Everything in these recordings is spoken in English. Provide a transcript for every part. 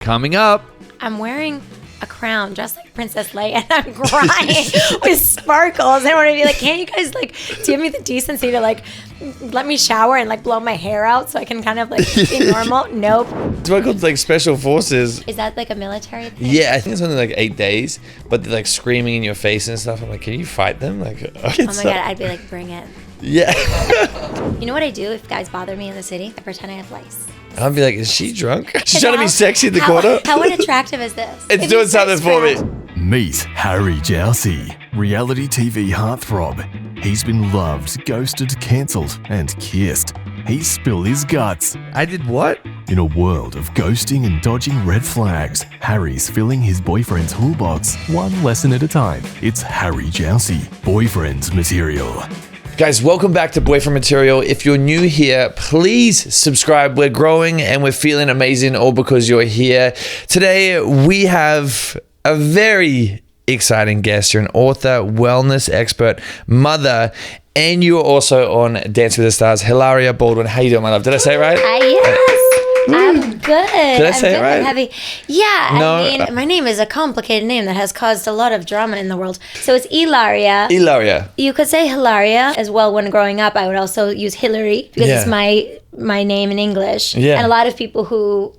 Coming up. I'm wearing a crown just like Princess Leia and I'm crying with sparkles. I want to be like, can't you guys like give me the decency to like let me shower and like blow my hair out so I can kind of like be normal? Nope. It's what called like special forces. Is that like a military thing? Yeah, I think it's only like 8 days, but they're like screaming in your face and stuff. I'm like, can you fight them? Like, oh my God, I'd be like, bring it. Yeah. You know what I do if guys bother me in the city? I pretend I have lice. I'll be like, is she drunk? She's trying to be sexy at the corner. How unattractive is this? It's doing something for me. Meet Harry Jowsey, reality TV heartthrob. He's been loved, ghosted, cancelled, and kissed. He spilled his guts. I did what? In a world of ghosting and dodging red flags, Harry's filling his boyfriend's toolbox one lesson at a time. It's Harry Jowsey, boyfriend material. Guys, welcome back to Boyfriend Material. If you're new here, please subscribe. We're growing and we're feeling amazing all because you're here. Today, we have a very exciting guest. You're an author, wellness expert, mother, and you're also on Dance with the Stars. Hilaria Baldwin. How you doing, my love? Did I say it right? Yes. I'm good. Did I say it right? I'm happy. Yeah, No, I mean, my name is a complicated name that has caused a lot of drama in the world. So it's Hilaria. Hilaria. You could say Hilaria as well. When growing up, I would also use Hillary because it's my name in English. Yeah. And a lot of people who,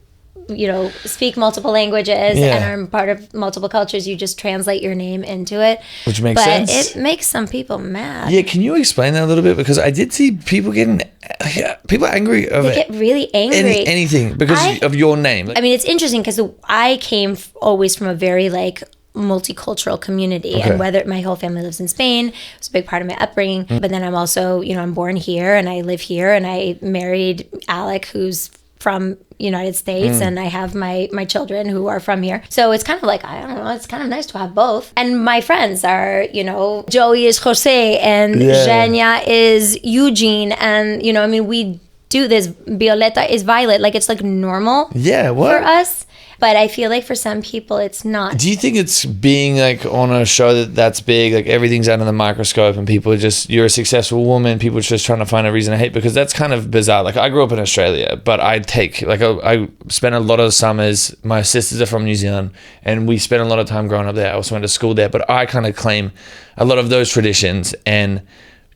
you know, speak multiple languages and are part of multiple cultures, you just translate your name into it. Which makes sense. But it makes some people mad. Yeah, can you explain that a little bit? Because I did see people people are angry over They get really angry. anything because of your name. I mean, it's interesting because I came always from a very like multicultural community, Okay. and whether my whole family lives in Spain, it's a big part of my upbringing. But then I'm also, you know, I'm born here and I live here, and I married Alec, who's from United States, and I have my children who are from here. So it's kind of like, I don't know, it's kind of nice to have both. And my friends are, you know, Joey is Jose and Zhenya is Eugene, and you know, I mean, we do this. Violeta is Violet. Like, it's like normal for us. But I feel like for some people it's not. Do you think it's being like on a show that's big, like everything's under the microscope and people are just, you're a successful woman, people are just trying to find a reason to hate? Because that's kind of bizarre. Like, I grew up in Australia, but I spent a lot of summers, my sisters are from New Zealand, and we spent a lot of time growing up there. I also went to school there, but I kind of claim a lot of those traditions and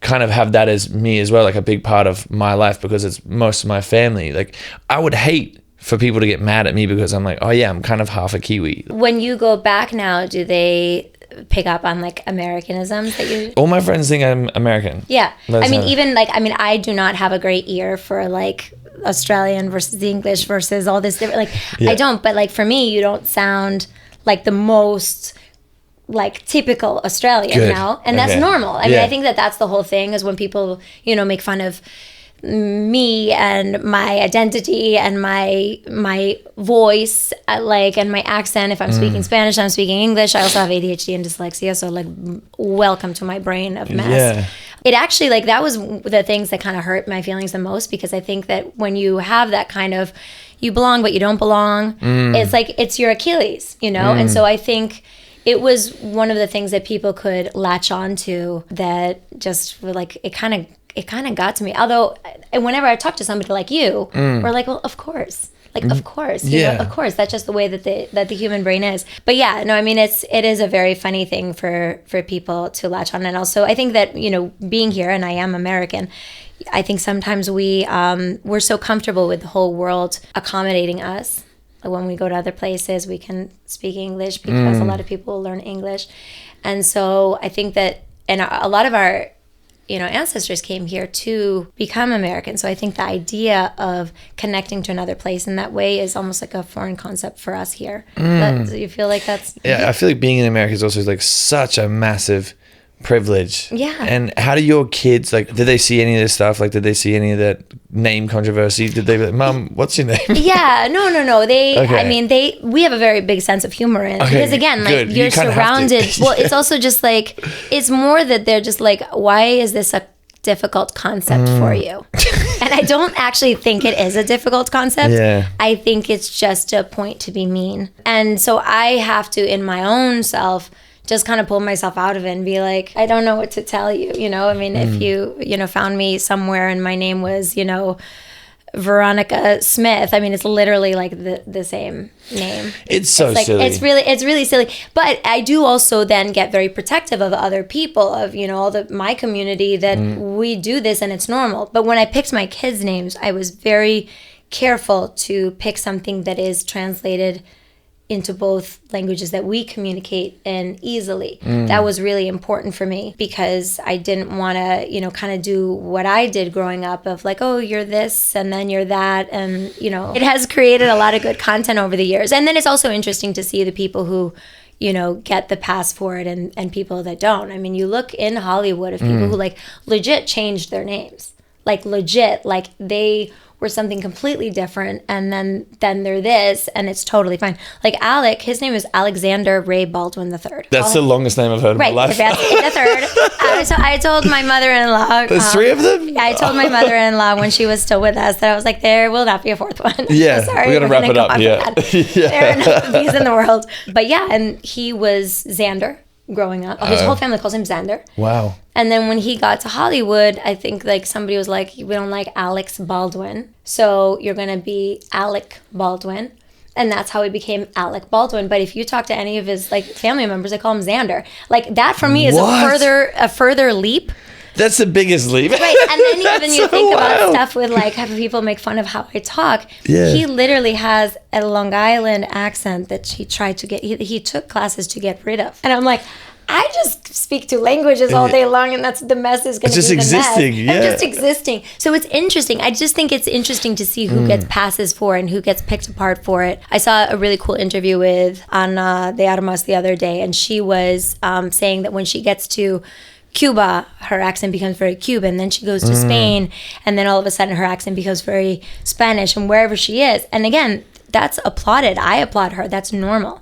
kind of have that as me as well, like a big part of my life because it's most of my family. Like, I would hate for people to get mad at me because I'm like, oh yeah, I'm kind of half a Kiwi. When you go back now, do they pick up on like Americanisms that you? All my friends think I'm American. Yeah. That's I mean, even like, I mean, I do not have a great ear for like Australian versus the English versus all this different, like, I don't, but like for me, you don't sound like the most like typical Australian now. And that's normal. I mean, I think that that's the whole thing, is when people, you know, make fun of me and my identity and my voice, like, and my accent. If I'm speaking Spanish, I'm speaking English. I also have ADHD and dyslexia, so like, welcome to my brain of mess. It actually, like, that was the things that kind of hurt my feelings the most, because I think that when you have that kind of, you belong but you don't belong, it's like, it's your Achilles, you know. And so I think it was one of the things that people could latch on to that just like, it kind of got to me. Although whenever I talk to somebody like you, we're like, well, of course. Like, of course. You know, of course. That's just the way that the human brain is. But yeah, no, I mean, it is a very funny thing for people to latch on. And also, I think that, you know, being here, and I am American, I think sometimes we're so comfortable with the whole world accommodating us. When we go to other places, we can speak English because a lot of people learn English. And so I think that, and a lot of our, you know, ancestors came here to become American. So I think the idea of connecting to another place in that way is almost like a foreign concept for us here. Do you feel like that's... Yeah, I feel like being in America is also like such a massive privilege. Yeah. And how do your kids, like, did they see any of this stuff? Like, did they see any of that name controversy? Did they be like, Mom, what's your name? Yeah, no. They, okay. I mean, we have a very big sense of humor in it. Because again, like, you're surrounded. Well, it's also just like, it's more that they're just like, why is this a difficult concept for you? And I don't actually think it is a difficult concept. Yeah. I think it's just a point to be mean. And so I have to, in my own self, just kind of pull myself out of it and be like, I don't know what to tell you, you know? I mean, if you know, found me somewhere and my name was, you know, Veronica Smith. I mean, it's literally like the same name. It's so like, silly. It's really silly. But I do also then get very protective of other people, of, you know, all my community, that we do this and it's normal. But when I picked my kids' names, I was very careful to pick something that is translated into both languages that we communicate in easily. That was really important for me, because I didn't want to, you know, kind of do what I did growing up of like, oh, you're this and then you're that. And, you know, it has created a lot of good content over the years. And then it's also interesting to see the people who, you know, get the pass for it and people that don't. I mean, you look in Hollywood of people who like legit changed their names, like legit, like they were something completely different, and then they're this, and it's totally fine. Like Alec, his name is Alexander Ray Baldwin III. That's the longest name I've heard in my life. Right, the third. So I told my mother-in-law. There's three of them? Yeah, I told my mother-in-law when she was still with us that I was like, there will not be a fourth one. Yeah, Sorry, we got to wrap it up. Yeah. There are enough of these in the world. But yeah, and he was Xander growing up. His whole family calls him Xander. Wow. And then when he got to Hollywood, I think like somebody was like, we don't like Alex Baldwin, so you're going to be Alec Baldwin. And that's how he became Alec Baldwin. But if you talk to any of his like family members, they call him Xander. Like that for me is a further leap. That's the biggest leap. Right. And then even you so think about wild. stuff with like having people make fun of how I talk. Yeah. He literally has a Long Island accent that he tried to get, he took classes to get rid of. And I'm like, I just speak two languages all day long, and that's the mess is going to be the existing, mess. yeah. I'm just existing. So it's interesting. I just think it's interesting to see who gets passes for and who gets picked apart for it. I saw a really cool interview with Ana de Armas the other day, and she was saying that when she gets to Cuba, her accent becomes very Cuban. Then she goes to Spain, and then all of a sudden her accent becomes very Spanish, and wherever she is. And again, that's applauded. I applaud her. That's normal.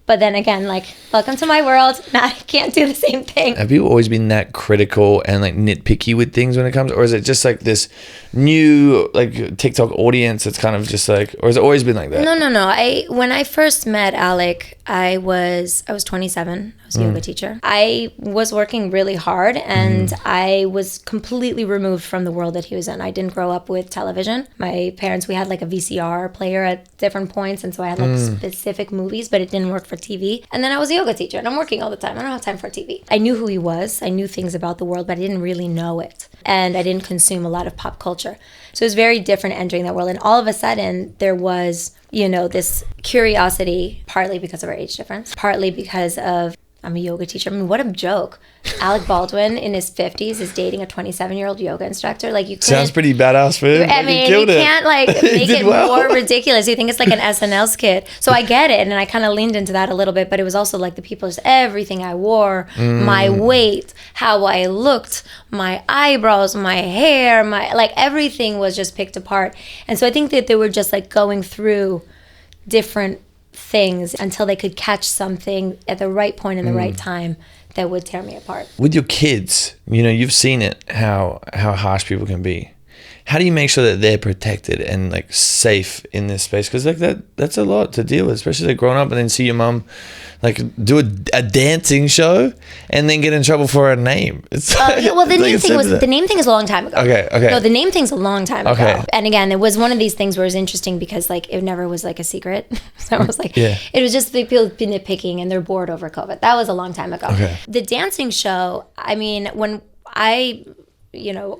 But then again, like, welcome to my world. I can't do the same thing. Have you always been that critical and like nitpicky with things when it comes, or is it just like this new like TikTok audience that's kind of just like, or has it always been like that? No. When I first met Alec, I was 27. I was a yoga teacher. I was working really hard, and I was completely removed from the world that he was in. I didn't grow up with television. My parents, we had like a VCR player at different points, and so I had like specific movies, but it didn't work for TV. And then I was a yoga teacher, and I'm working all the time. I don't have time for TV. I knew who he was. I knew things about the world, but I didn't really know it. And I didn't consume a lot of pop culture. So it was very different entering that world. And all of a sudden, there was, you know, this curiosity, partly because of our age difference, partly because of I'm a yoga teacher. I mean, what a joke. Alec Baldwin in his 50s is dating a 27-year-old yoga instructor. Like, you couldn't... Sounds pretty badass for him. I mean, you can't like make it more ridiculous. You think it's like an SNL skit. So I get it, and I kind of leaned into that a little bit, but it was also like the people, just everything I wore, my weight, how I looked, my eyebrows, my hair, like everything was just picked apart. And so I think that they were just like going through different things until they could catch something at the right point in the right time that would tear me apart. With your kids, you know, you've seen it, how harsh people can be. How do you make sure that they're protected and like safe in this space? Because like that's a lot to deal with, especially like growing up and then see your mum like do a dancing show and then get in trouble for a name. It's well, the name thing is a long time ago. Okay. No, the name thing's a long time ago. And again, it was one of these things where it was interesting because like it never was like a secret. So it was like it was just people nitpicking and they're bored over COVID. That was a long time ago. The dancing show, I mean, when I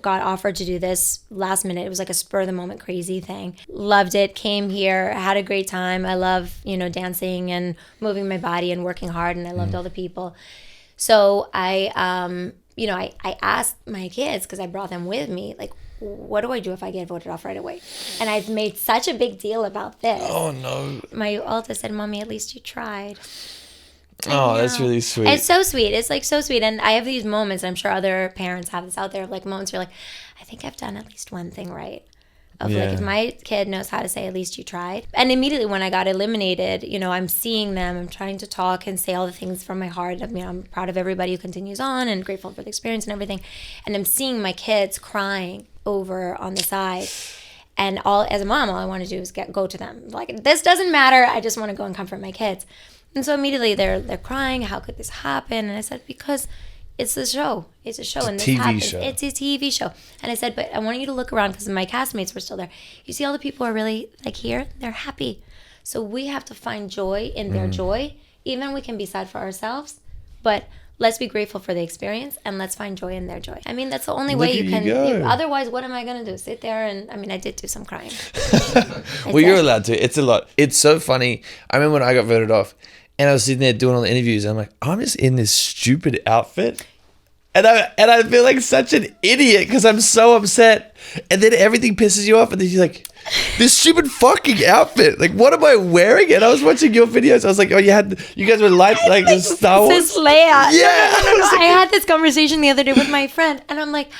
got offered to do this last minute, it was like a spur of the moment crazy thing. Loved it, came here, had a great time. I love, dancing and moving my body and working hard, and I loved all the people. So I asked my kids, because I brought them with me, like, what do I do if I get voted off right away? And I've made such a big deal about this. Oh no. My oldest said, Mommy, at least you tried. Oh, that's really sweet. It's so sweet. It's like so sweet. And I have these moments, I'm sure other parents have this out there, of like moments where you're like, I think I've done at least one thing right. Of like, if my kid knows how to say, at least you tried. And immediately when I got eliminated, I'm seeing them, I'm trying to talk and say all the things from my heart. I'm proud of everybody who continues on and grateful for the experience and everything. And I'm seeing my kids crying over on the side. And as a mom, all I want to do is go to them. Like, this doesn't matter. I just want to go and comfort my kids. And so immediately they're crying, how could this happen? And I said, because it's a show. It's a show. It's a and this TV happens. show. It's a TV show. And I said, but I want you to look around because my castmates were still there. You see all the people are really like here? They're happy. So we have to find joy in their joy. Even we can be sad for ourselves, but let's be grateful for the experience and let's find joy in their joy. I mean, that's the only way you can. Otherwise, what am I going to do? Sit there and, I mean, I did do some crying. Well, you're allowed to. It's a lot. It's so funny. I remember when I got voted off and I was sitting there doing all the interviews. And I'm like, I'm just in this stupid outfit. And I feel like such an idiot because I'm so upset. And then everything pisses you off. And then you're like, this stupid fucking outfit. Like, what am I wearing? And I was watching your videos. I was like, oh, you guys were like the Star Wars. Princess Leia. Yeah. No. I had this conversation the other day with my friend. And I'm like,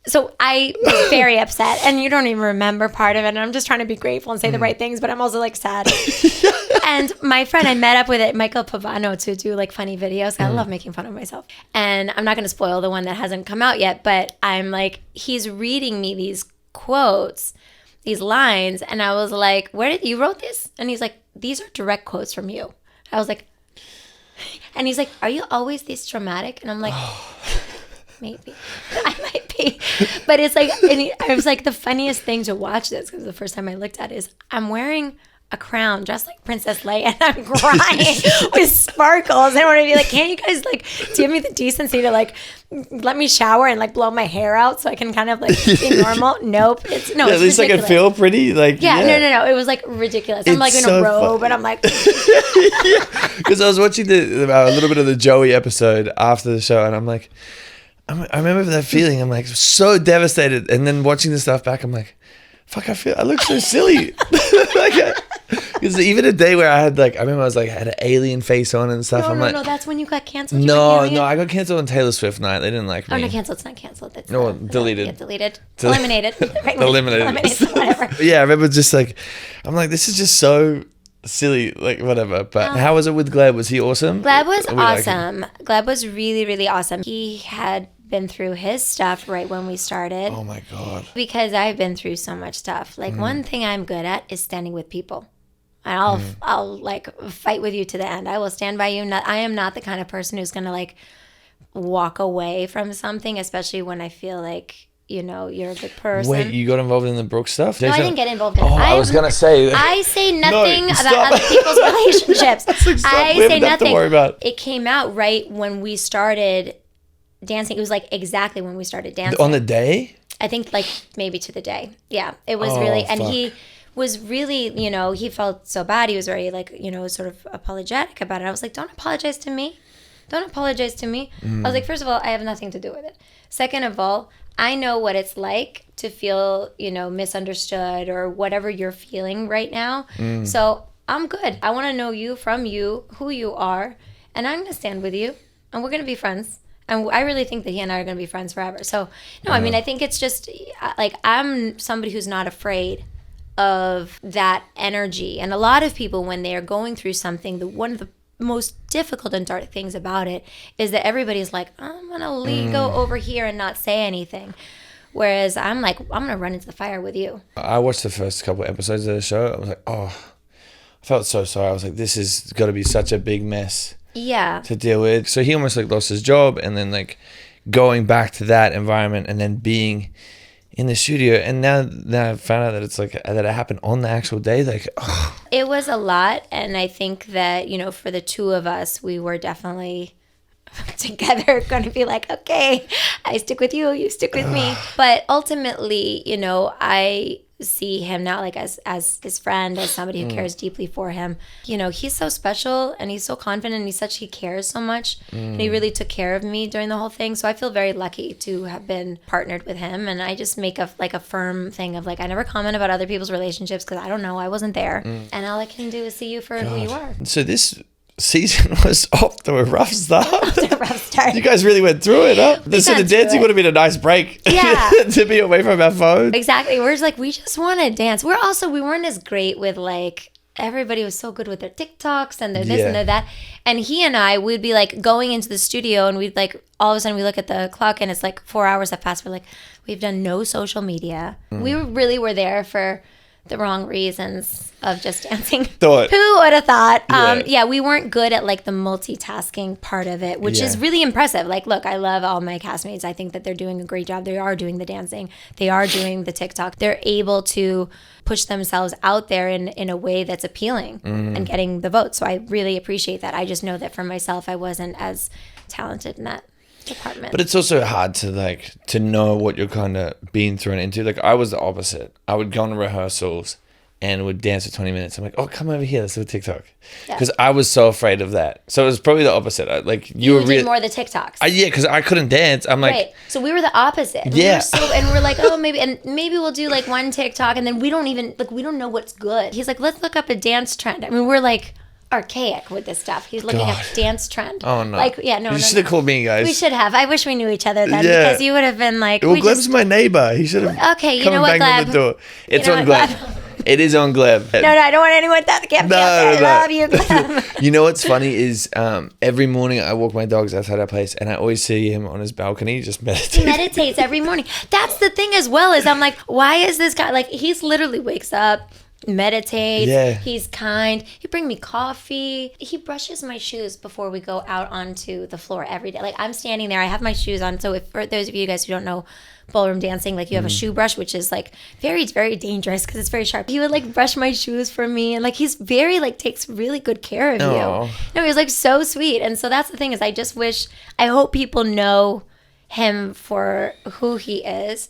so I was very upset. And you don't even remember part of it. And I'm just trying to be grateful and say the right things. But I'm also like sad. And my friend, I met up with Michael Pavano to do like funny videos. I love making fun of myself. And I'm not going to spoil the one that hasn't come out yet. But I'm like, he's reading me these quotes, these lines. And I was like, where did you wrote this? And he's like, these are direct quotes from you. I was like, and he's like, are you always this dramatic? And I'm like, maybe. I might be. But it's like, I was like, the funniest thing to watch this, because the first time I looked at it is, I'm wearing a crown dressed like Princess Leia and I'm crying with sparkles. And I want to be like, can't you guys like give me the decency to like let me shower and like blow my hair out so I can kind of like be normal? Nope. It's at least ridiculous. I can feel pretty. Like yeah. No. It was like ridiculous. I'm like in a robe and I'm like because I was watching a little bit of the Joey episode after the show and I'm like, I remember that feeling. I'm like so devastated. And then watching the stuff back, I'm like, fuck, I look so silly. Because even a day where I remember I had an alien face on and stuff. No, that's when you got canceled. No, I got canceled on Taylor Swift night. They didn't like me. Oh, no, canceled. It's not canceled. It's deleted. Yeah, deleted. Eliminated. Eliminated. Whatever. Yeah, I remember just I'm like, this is just so silly, like whatever. But how was it with Gleb? Was he awesome? Gleb was awesome. Gleb was really, really awesome. He had been through his stuff right when we started. Oh my God. Because I've been through so much stuff. Like one thing I'm good at is standing with people. And I'll like fight with you to the end. I will stand by you. I am not the kind of person who's going to like walk away from something, especially when I feel like, you're a good person. Wait, you got involved in the Brooke stuff? No, I didn't get involved in it. I was going to say. I say nothing about other people's relationships. I say nothing. To worry about. It came out right when we started dancing. It was like exactly when we started dancing. On the day? I think like maybe to the day. Yeah. It was really, and he was really, he felt so bad. He was very like, sort of apologetic about it. I was like, don't apologize to me. Don't apologize to me. I was like, first of all, I have nothing to do with it. Second of all, I know what it's like to feel, misunderstood or whatever you're feeling right now. So I'm good. I want to know you from you, who you are, and I'm going to stand with you and we're going to be friends. And I really think that he and I are going to be friends forever. So, no, I mean, I think it's just like I'm somebody who's not afraid of that energy. And a lot of people, when they're going through something, one of the most difficult and dark things about it is that everybody's like, I'm going to go over here and not say anything. Whereas I'm like, I'm going to run into the fire with you. I watched the first couple of episodes of the show. I was like, I felt so sorry. I was like, this has got to be such a big mess. Yeah. To deal with. So he almost like lost his job and then like going back to that environment and then being in the studio. And now I found out that it's like that it happened on the actual day. Like, it was a lot. And I think that, for the two of us, we were definitely together going to be like, okay, I stick with you, you stick with me. But ultimately, I see him now like as his friend, as somebody who cares deeply for him. He's so special and he's so confident and he cares so much. And he really took care of me during the whole thing. So I feel very lucky to have been partnered with him. And I just make a firm thing of like, I never comment about other people's relationships because I don't know, I wasn't there. And all I can do is see you for who you are. So this season was off to a rough start. You guys really went through it, huh? The dancing would have been a nice break. Yeah. To be away from our phone. Exactly. We're just like, we just want to dance. We weren't as great with like, everybody was so good with their TikToks and their this and their that. And he and I would be like going into the studio and we'd like, all of a sudden we look at the clock and it's like 4 hours have passed. We're like, we've done no social media. We really were there for the wrong reasons of just dancing. Who would have thought? Yeah. We weren't good at like the multitasking part of it, which is really impressive. Like, look, I love all my castmates. I think that they're doing a great job. They are doing the dancing. They are doing the TikTok. They're able to push themselves out there in a way that's appealing and getting the vote. So I really appreciate that. I just know that for myself, I wasn't as talented in that department. But it's also hard to know what you're kind of being thrown into. Like, I was the opposite. I would go on rehearsals and would dance for 20 minutes. I'm like, oh, come over here, let's do a TikTok. Because I was so afraid of that. So it was probably the opposite. You were did more the TikToks. Yeah, because I couldn't dance. I'm like, right. So we were the opposite. Yeah. And we're like, oh, maybe we'll do like one TikTok, and then we don't know what's good. He's like, let's look up a dance trend. I mean, we're like archaic with this stuff. He's looking up dance trend. Oh no! You should have called me, guys. We should have. I wish we knew each other then, because you would have been like. Well, Gleb's my neighbor. He should have. Okay, you know what, Gleb? On the door. It's on Gleb. It is on Gleb. No, I don't want anyone that can't be out there. I love you, Gleb. You know what's funny is every morning I walk my dogs outside our place, and I always see him on his balcony just meditating. He meditates every morning. That's the thing as well, is I'm like, why is this guy, like, he's literally wakes up, meditates, he's kind, he bring me coffee, he brushes my shoes before we go out onto the floor every day. Like, I'm standing there, I have my shoes on, so if for those of you guys who don't know ballroom dancing, like, you have a shoe brush, which is like very, very dangerous because it's very sharp. He would like brush my shoes for me, and like, he's very like takes really good care of you. No, he's like so sweet. And so that's the thing, is I hope people know him for who he is.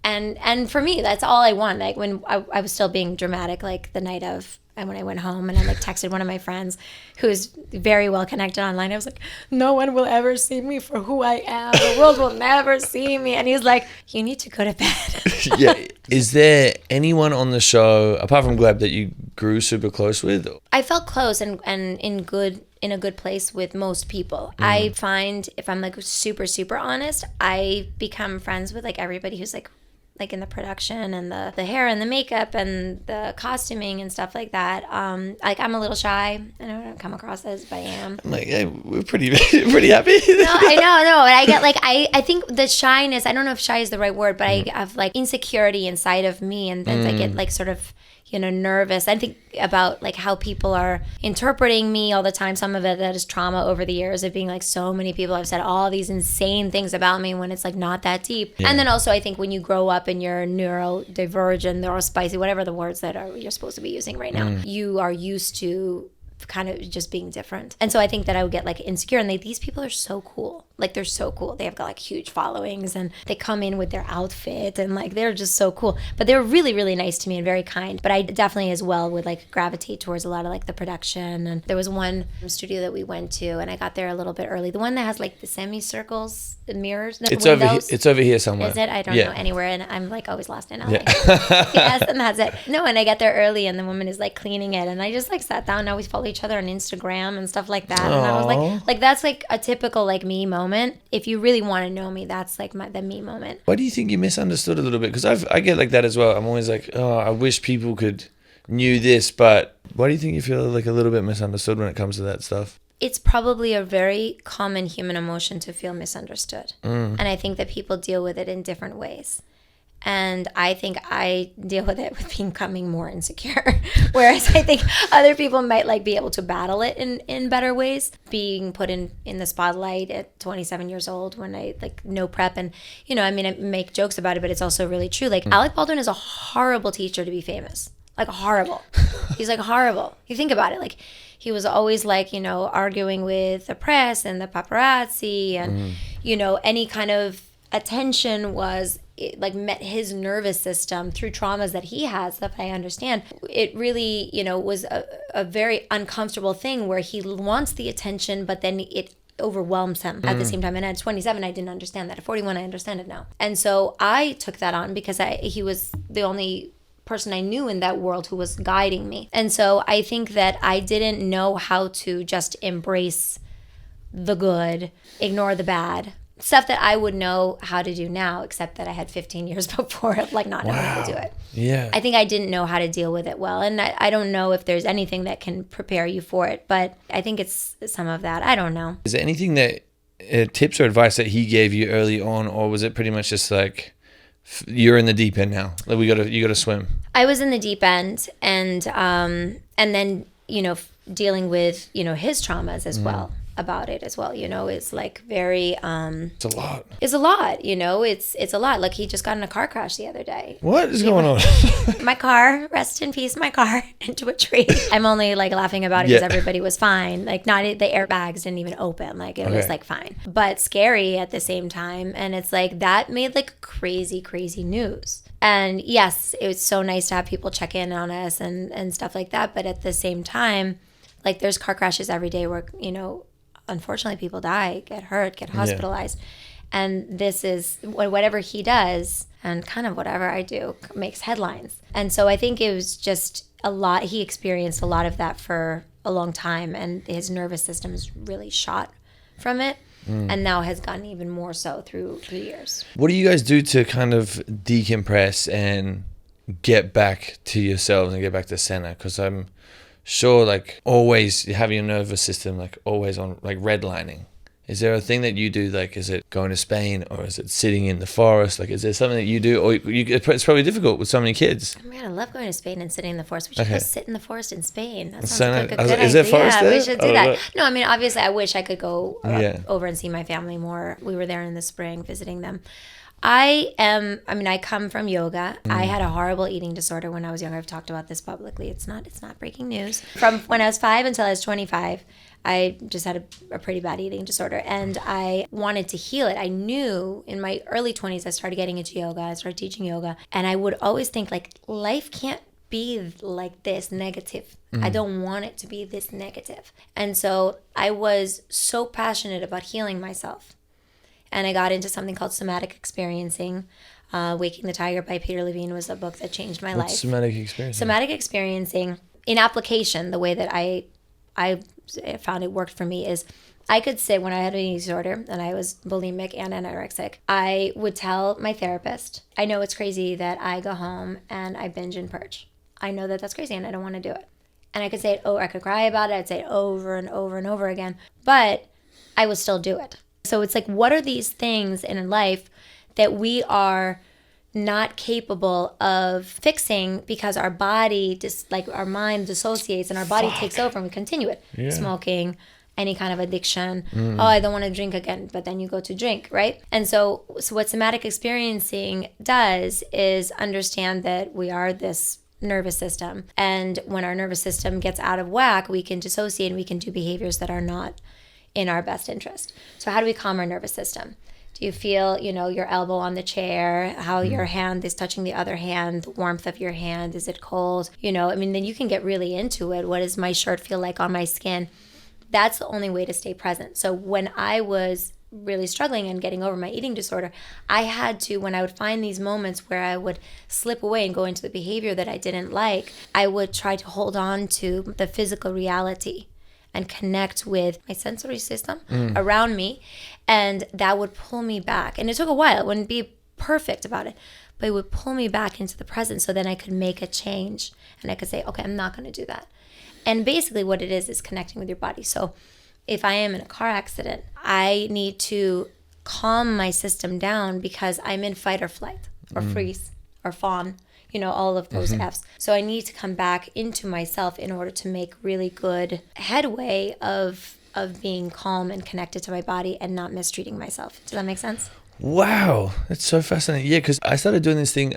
And for me, that's all I want. Like, when I was still being dramatic, like the night of, and when I went home and I like texted one of my friends who's very well connected online, I was like, no one will ever see me for who I am. The world will never see me. And he's like, you need to go to bed. Yeah. Is there anyone on the show, apart from Gleb, that you grew super close with? I felt close and in a good place with most people. I find, if I'm like super, super honest, I become friends with like everybody who's like in the production and the hair and the makeup and the costuming and stuff like that. Like, I'm a little shy. I don't come across as, but I am. I'm like, yeah, we're pretty happy. No, I know. And I get like, I think the shyness, I don't know if shy is the right word, but I have like insecurity inside of me, and then I get like sort of, nervous. I think about like how people are interpreting me all the time. Some of it that is trauma over the years of being like, so many people have said all these insane things about me when it's like not that deep. Yeah. And then also I think when you grow up and you're neurodivergent, neurospicy, whatever the words that you're supposed to be using right now, you are used to kind of just being different. And so I think that I would get like insecure, and these people are so cool. Like, they're so cool. They have got like huge followings, and they come in with their outfit, and like, they're just so cool. But they're really, really nice to me and very kind. But I definitely as well would like gravitate towards a lot of like the production. And there was one studio that we went to, and I got there a little bit early. The one that has like the semicircles, the mirrors, it's windows. It's over here somewhere. Is it? I don't know anywhere, and I'm like always lost in LA. Yeah. Yes, and that's it. No, and I get there early, and the woman is like cleaning it, and I just like sat down. Now we follow each other on Instagram and stuff like that. And I was like that's like a typical like me moment. If you really want to know me, that's like the me moment. Why do you think you misunderstood a little bit? Because I get like that as well. I'm always like, oh, I wish people knew this, but why do you think you feel like a little bit misunderstood when it comes to that stuff? It's probably a very common human emotion to feel misunderstood. And I think that people deal with it in different ways. And I think I deal with it with becoming more insecure. Whereas I think other people might like be able to battle it in better ways. Being put in the spotlight at 27 years old when I like no prep, and I make jokes about it, but it's also really true. Like, Alec Baldwin is a horrible teacher to be famous. Like, horrible. He's like horrible. You think about it, like, he was always like, arguing with the press and the paparazzi, and any kind of attention was like met his nervous system through traumas that he has, that I understand. It really, was a very uncomfortable thing where he wants the attention, but then it overwhelms him at the same time. And at 27, I didn't understand that. At 41, I understand it now. And so I took that on because he was the only person I knew in that world who was guiding me. And so I think that I didn't know how to just embrace the good, ignore the bad. Stuff that I would know how to do now, except that I had 15 years before of like not knowing how to do it. Yeah. I think I didn't know how to deal with it well. And I don't know if there's anything that can prepare you for it, but I think it's some of that. I don't know. Is there anything that tips or advice that he gave you early on, or was it pretty much just like, you're in the deep end now, like you got to swim? I was in the deep end, and then, you know, dealing with, you know, his traumas as well about it as well, you know, is like very It's a lot. it's a lot, you know, it's a lot. Like, he just got in a car crash the other day. What is going on? My car, rest in peace, my car into a tree. I'm only like laughing about it because everybody was fine. Like, not the airbags didn't even open. Like, it was like fine, but scary at the same time. And it's like that made like crazy news. And yes, it was so nice to have people check in on us and stuff like that. But at the same time, like, there's car crashes every day where, you know, unfortunately people die, get hurt, get hospitalized. And this is whatever he does, and kind of whatever I do, makes headlines. And so I think it was just a lot. He experienced a lot of that for a long time, and his nervous system is really shot from it. And now has gotten even more so through the years. What do you guys do to kind of decompress and get back to yourselves and get back to center? Because I'm sure, like, always having your nervous system like always on, like, redlining. Is there a thing that you do? Like, is it going to Spain, or is it sitting in the forest? Like, is there something that you do? Or it's probably difficult with so many kids. Oh my God, I love going to Spain and sitting in the forest. We should go sit in the forest in Spain. That sounds So like a good is idea. there forest there? We should do Oh, that. look. No, I mean, obviously, I wish I could go over and see my family more. We were there in the spring visiting them. I come from yoga. I had a horrible eating disorder when I was younger. I've talked about this publicly. It's not breaking news. From when I was 5 until I was 25, I just had a pretty bad eating disorder, and I wanted to heal it. I knew in my early 20s, I started getting into yoga. I started teaching yoga, and I would always think, like, life can't be like this negative. I don't want it to be this negative. And so I was so passionate about healing myself. And I got into something called somatic experiencing. Waking the Tiger by Peter Levine was a book that changed my life. What's somatic experiencing? Somatic experiencing, in application, the way that I found it worked for me is, I could sit when I had an eating disorder and I was bulimic and anorexic. I would tell my therapist, I know it's crazy that I go home and I binge and purge. I know that that's crazy and I don't want to do it. And I could say it, I could cry about it. I'd say it over and over and over again, but I would still do it. So it's like, what are these things in life that we are not capable of fixing because our body, our mind dissociates and our body takes over and we continue it. Yeah. Smoking, any kind of addiction. Oh, I don't want to drink again, but then you go to drink, right? And so what somatic experiencing does is understand that we are this nervous system. And when our nervous system gets out of whack, we can dissociate and we can do behaviors that are not in our best interest. So how do we calm our nervous system? Do you feel, you know, your elbow on the chair, how your hand is touching the other hand, the warmth of your hand, is it cold? You know, I mean, then you can get really into it. What does my shirt feel like on my skin? That's the only way to stay present. So when I was really struggling and getting over my eating disorder, I had to, when I would find these moments where I would slip away and go into the behavior that I didn't like, I would try to hold on to the physical reality and connect with my sensory system around me. And that would pull me back. And it took a while. It wouldn't be perfect about it, but it would pull me back into the present so then I could make a change. And I could say, okay, I'm not going to do that. And basically what it is connecting with your body. So if I am in a car accident, I need to calm my system down because I'm in fight or flight or freeze or fawn. You know, all of those F's. So I need to come back into myself in order to make really good headway of being calm and connected to my body and not mistreating myself. Does that make sense? Wow, that's so fascinating. Yeah, because I started doing this thing.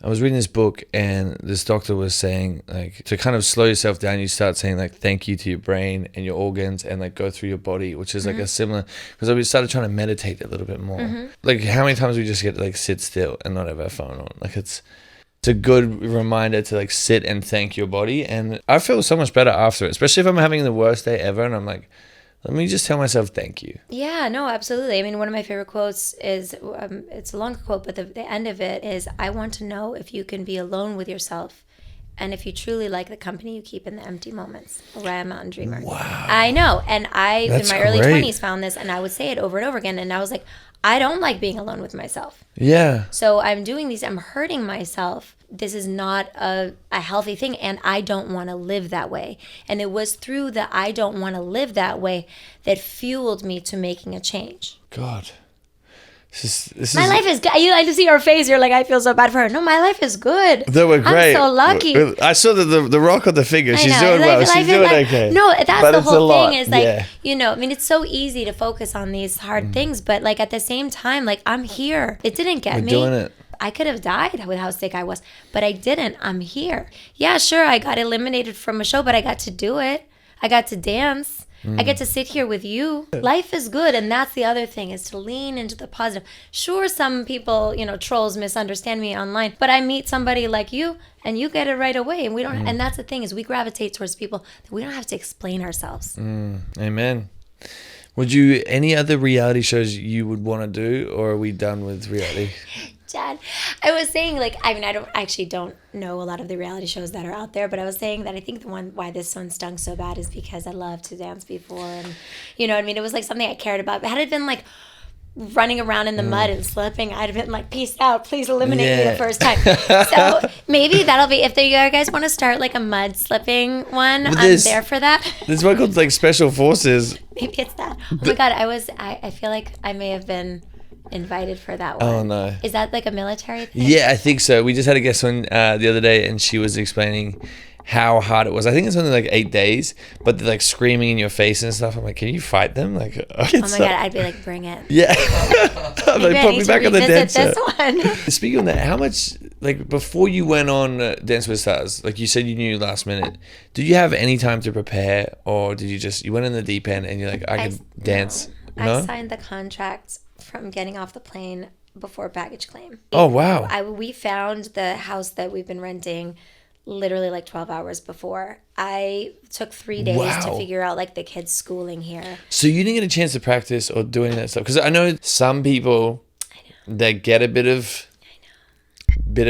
I was reading this book and this doctor was saying, like, to kind of slow yourself down, you start saying, like, thank you to your brain and your organs and, like, go through your body, which is like a similar, because I started trying to meditate a little bit more. Like, how many times we just get to, like, sit still and not have our phone on? Like, it's a good reminder to, like, sit and thank your body. And I feel so much better after it, especially if I'm having the worst day ever and I'm like, let me just tell myself thank you. Yeah, no, absolutely. I mean, one of my favorite quotes is, it's a longer quote, but the end of it is, I want to know if you can be alone with yourself and if you truly like the company you keep in the empty moments. Raya Mountain Dreamer. Wow. I know. And I, That's in my early great. 20s, found this and I would say it over and over again. And I was like, I don't like being alone with myself. Yeah. So I'm doing these, I'm hurting myself. This is not a healthy thing, and I don't want to live that way. And it was through the I don't want to live that way that fueled me to making a change. God. My life is good. I just see your face. You're like, I feel so bad for her. No, my life is good. They were great. I'm so lucky. I saw the rock on the finger. She's doing well. She's doing okay. No, that's but the whole thing is like, yeah. you know, I mean, it's so easy to focus on these hard things, but like at the same time, like I'm here. It didn't get me. Doing it. I could have died with how sick I was, but I didn't. I'm here. Yeah, sure, I got eliminated from a show, but I got to do it. I got to dance. I get to sit here with you. Life is good, and that's the other thing, is to lean into the positive. Sure, some people, you know, trolls misunderstand me online, but I meet somebody like you, and you get it right away. And we don't. And that's the thing, is we gravitate towards people that we don't have to explain ourselves. Amen. Would you, any other reality shows you would want to do, or are we done with reality? Chad, I was saying, like, I mean, I actually don't know a lot of the reality shows that are out there, but I was saying that I think the one why this one stung so bad is because I loved to dance before, and you know what I mean? It was like something I cared about. Had it been like running around in the mud and slipping, I'd have been like, peace out, please eliminate me the first time. So maybe that'll be, if you guys want to start like a mud slipping one, I'm there for that. There's one called like Special Forces. Maybe it's that. Oh my God, I feel like I may have been invited for that one. Oh no. Is that like a military thing? Yeah, I think so. We just had a guest on the other day, and she was explaining how hard it was. I think it's only like 8 days, but they're like screaming in your face and stuff. I'm like, can you fight them? Like, oh my God, I'd be like, bring it. Yeah. I'm like, put me back on the dance this one. Speaking of that, how much, like, before you went on Dance with Stars, like you said you knew last minute, did you have any time to prepare, or did you went in the deep end and you're like, I can dance? No? I signed the contract from getting off the plane before baggage claim. Oh, wow. We found the house that we've been renting literally like 12 hours before. I took 3 days to figure out like the kids' schooling here. So you didn't get a chance to practice or do any of that stuff? Because I know some people that get a bit of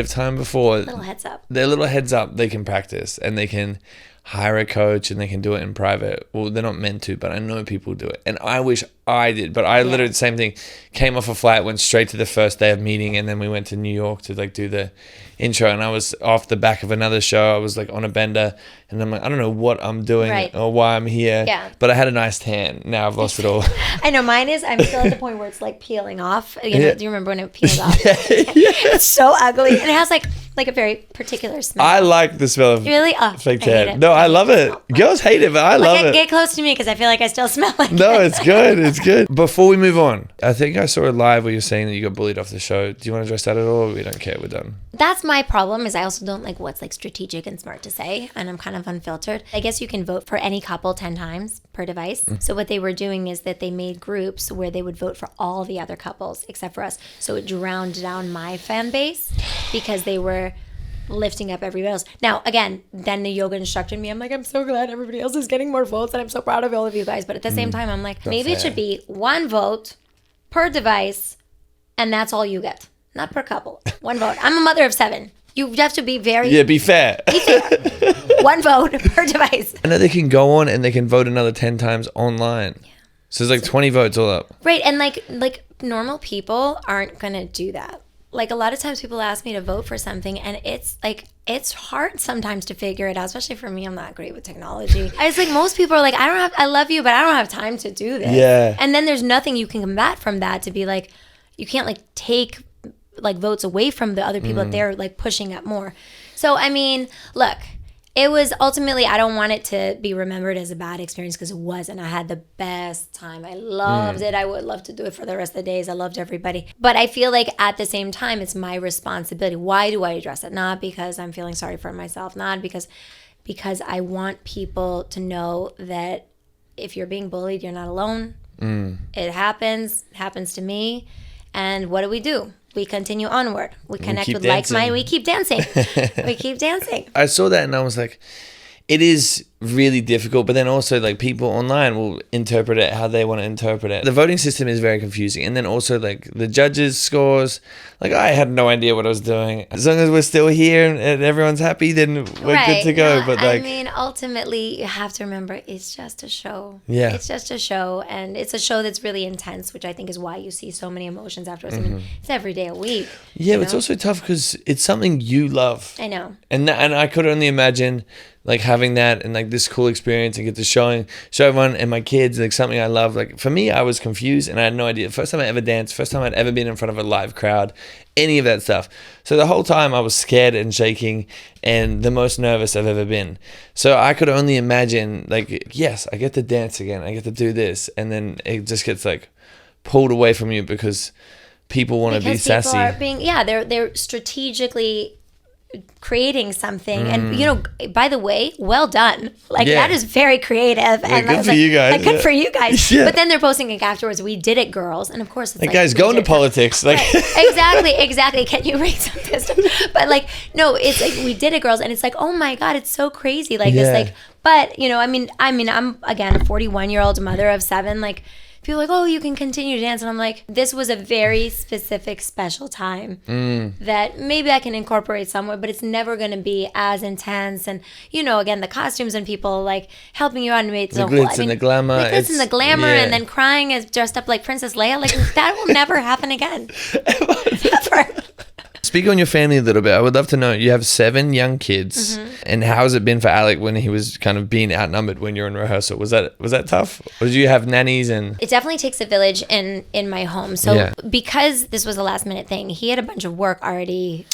time before. Little heads up. Their little heads up, they can practice and they can hire a coach and they can do it in private. Well, they're not meant to, but I know people do it. And I wish I did, but I literally the same thing. Came off a flight, went straight to the first day of meeting, and then we went to New York to like do the intro, and I was off the back of another show. I was like on a bender, and I'm like, I don't know what I'm doing or why I'm here. Yeah. But I had a nice tan. Now I've lost it all. I know mine is. I'm still at the point where it's like peeling off. You know, do you remember when it peels off? It's so ugly, and it has like a very particular smell. I like the smell of fake tan. No, I love it. Girls hate it, but I love it. Get close to me because I feel like I still smell like No, it's good. It's good. Before we move on, I think I saw a live where you're saying that you got bullied off the show. Do you want to address that at all? Or we don't care. We're done. That's my problem, is I also don't like what's like strategic and smart to say, and I'm kind of unfiltered. I guess you can vote for any couple 10 times per device. So what they were doing is that they made groups where they would vote for all the other couples except for us. So it drowned down my fan base because they were lifting up everybody else. Now, again, then the yoga instructor in me, I'm like, I'm so glad everybody else is getting more votes, and I'm so proud of all of you guys. But at the same time, I'm like, maybe it should be 1 vote per device, and that's all you get. Not per couple. 1 vote. I'm a mother of 7. You have to be be fair. Be fair. 1 vote per device. I know they can go on and they can vote another 10 times online. Yeah. So there's like 20 votes all up. Right, and like normal people aren't gonna do that. Like a lot of times people ask me to vote for something, and it's like, it's hard sometimes to figure it out, especially for me. I'm not great with technology. It's like most people are like, I love you, but I don't have time to do this. Yeah. And then there's nothing you can combat from that to be like, you can't like take like votes away from the other people that they're like pushing up more. So, I mean, look, it was ultimately, I don't want it to be remembered as a bad experience, because it wasn't. I had the best time. I loved it. I would love to do it for the rest of the days. I loved everybody. But I feel like at the same time, it's my responsibility. Why do I address it? Not because I'm feeling sorry for myself. Not because I want people to know that if you're being bullied, you're not alone. It happens to me. And what do? We continue onward. We connect with like-minded. We keep dancing. We keep dancing. I saw that and I was like, it is really difficult, but then also like people online will interpret it how they want to interpret it. The voting system is very confusing, and then also like the judges' scores, like I had no idea what I was doing. As long as we're still here and everyone's happy, then we're good to go. No, but like, I mean, ultimately you have to remember it's just a show. Yeah, it's just a show, and it's a show that's really intense, which I think is why you see so many emotions afterwards. I mean, it's every day a week. Yeah, but it's also tough because it's something you love. I know, and I could only imagine like having that and like like this cool experience and get to show everyone and my kids like something I love. Like for me, I was confused and I had no idea. First time I ever danced, first time I'd ever been in front of a live crowd, any of that stuff. So the whole time I was scared and shaking and the most nervous I've ever been. So I could only imagine like, yes, I get to dance again. I get to do this. And then it just gets like pulled away from you because people want to be sassy. People are being, they're strategically creating something, and you know, by the way, well done. Like that is very creative, and good for you guys. Like, good for you guys. Yeah. But then they're posting it afterwards. We did it, girls, and of course, it's like guys, go into politics. Like exactly. Can you raise some pistol? But like, no, it's like we did it, girls, and it's like, oh my god, it's so crazy. Like this, like, but you know, I mean, I'm again a 41-year-old mother of 7. Like, people are like, oh, you can continue to dance. And I'm like, this was a very specific, special time that maybe I can incorporate somewhere, but it's never going to be as intense. And, you know, again, the costumes and people like helping you out and make the glitz and the glamour. The glitz and the glamour and then crying as dressed up like Princess Leia. Like, that will never happen again. Ever. Speak on your family a little bit. I would love to know. You have 7 young kids, and how has it been for Alec when he was kind of being outnumbered when you're in rehearsal? Was that tough? Or did you have nannies and? It definitely takes a village in my home. So because this was a last minute thing, he had a bunch of work already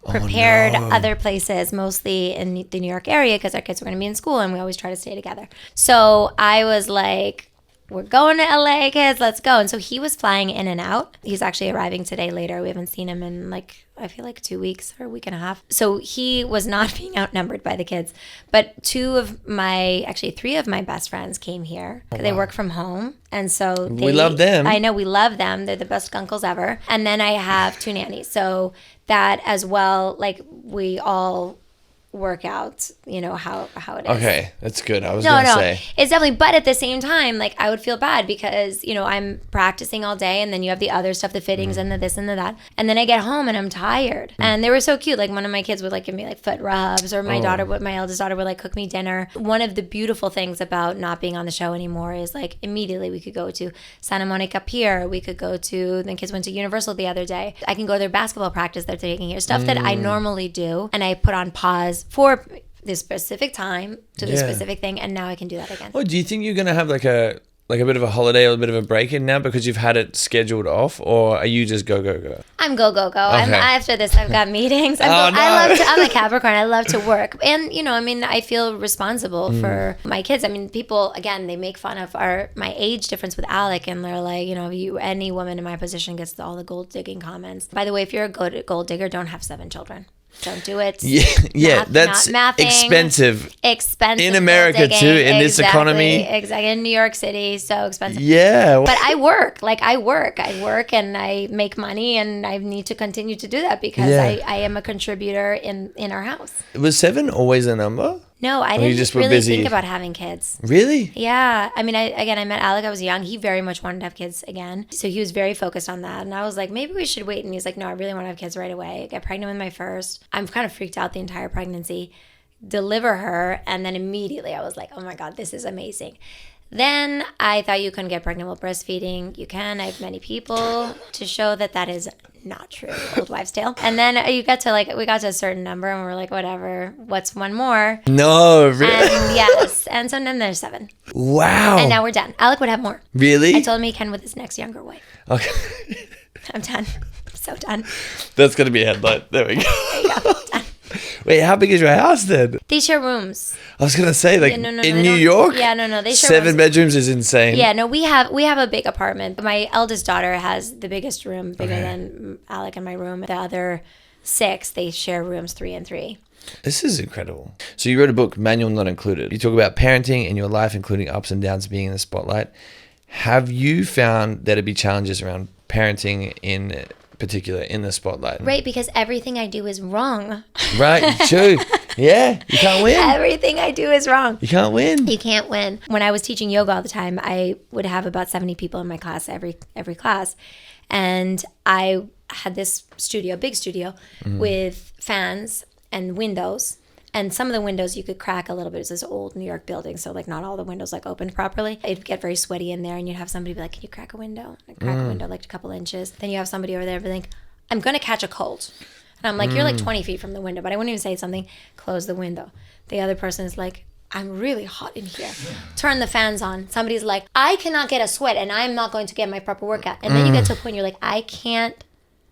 prepared other places, mostly in the New York area because our kids were going to be in school and we always try to stay together. So I was like, we're going to LA, kids, let's go. And so he was flying in and out. He's actually arriving today later. We haven't seen him in like, I feel like 2 weeks or a week and a half. So he was not being outnumbered by the kids. But 3 of my best friends came here. They work from home. And so we love them. I know, we love them. They're the best uncles ever. And then I have 2 nannies. So that as well, like we all work out, you know, how it is. Okay, that's good. I was going to say. It's definitely, but at the same time, like I would feel bad because, you know, I'm practicing all day and then you have the other stuff, the fittings and the this and the that. And then I get home and I'm tired. And they were so cute. Like one of my kids would like give me like foot rubs, or my eldest daughter would like cook me dinner. One of the beautiful things about not being on the show anymore is like immediately we could go to Santa Monica Pier. We could go to, the kids went to Universal the other day. I can go to their basketball practice they're taking here. Stuff that I normally do and I put on pause for this specific time to this specific thing, and now I can do that again. Oh, do you think you're gonna have like a bit of a holiday or a bit of a break in now because you've had it scheduled off, or are you just go? I'm go. Okay. After this, I've got meetings. I'm a Capricorn. I love to work, and you know, I mean, I feel responsible for my kids. I mean, people again, they make fun of my age difference with Alec, and they're like, you know, any woman in my position gets all the gold digging comments. By the way, if you're a gold digger, don't have 7 children. Don't do it. Yeah, that's expensive. Expensive in America too. In this economy, exactly. In New York City, so expensive. Yeah, but I work. I work, and I make money, and I need to continue to do that because I am a contributor in our house. Was 7 always a number? No, I didn't really think about having kids. Really? Yeah. I mean, I met Alec. I was young. He very much wanted to have kids again. So he was very focused on that. And I was like, maybe we should wait. And he's like, no, I really want to have kids right away. I get pregnant with my first. I'm kind of freaked out the entire pregnancy. Deliver her. And then immediately I was like, oh my God, this is amazing. Then I thought you couldn't get pregnant while breastfeeding. You can. I have many people to show that is not true. Old wives' tale. And then we got to a certain number and we're like, whatever. What's one more? No, really? And yes. And so then there's 7. Wow. And now we're done. Alec would have more. Really? I told him he can with his next younger wife. Okay. I'm done. I'm so done. That's going to be a headline. There we go. There you go. Done. Wait, how big is your house then? They share rooms. I was gonna say, like, in New York? Yeah, no. They share 7 rooms. bedrooms is insane. Yeah, no, we have a big apartment. My eldest daughter has the biggest room, bigger than Alec and my room. The other 6, they share rooms 3 and 3. This is incredible. So you wrote a book, Manual Not Included. You talk about parenting in your life, including ups and downs, being in the spotlight. Have you found there to be challenges around parenting in particular in the spotlight? Right, because everything I do is wrong. Right, true. Yeah, you can't win. Everything I do is wrong. You can't win. You can't win. When I was teaching yoga all the time, I would have about 70 people in my class every class. And I had this studio, big studio, with fans and windows. And some of the windows you could crack a little bit. It's this old New York building, so like not all the windows like opened properly. It'd get very sweaty in there, and you'd have somebody be like, "Can you crack a window?" I'd crack a window like a couple inches. Then you have somebody over there be like, "I'm gonna catch a cold," and I'm like, "You're like 20 feet from the window," but I wouldn't even say something. Close the window. The other person is like, I'm really hot in here. Turn the fans on. Somebody's like, I cannot get a sweat and I'm not going to get my proper workout. And then you get to a point you're like, I can't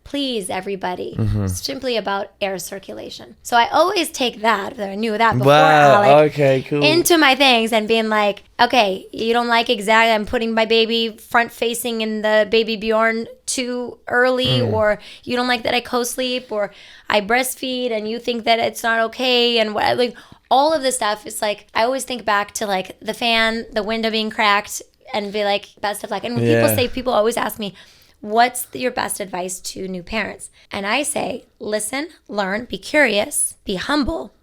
please everybody. It's simply about air circulation. So I always take that, I knew that before, Alec, okay, cool. into my things and being like, okay, you don't like exactly, I'm putting my baby front facing in the baby Bjorn too early, or you don't like that I co-sleep, or I breastfeed and you think that it's not okay, and what, like all of this stuff is like, I always think back to like the fan, the window being cracked, and be like, best of luck. And when people always ask me, what's your best advice to new parents? And I say, listen, learn, be curious, be humble,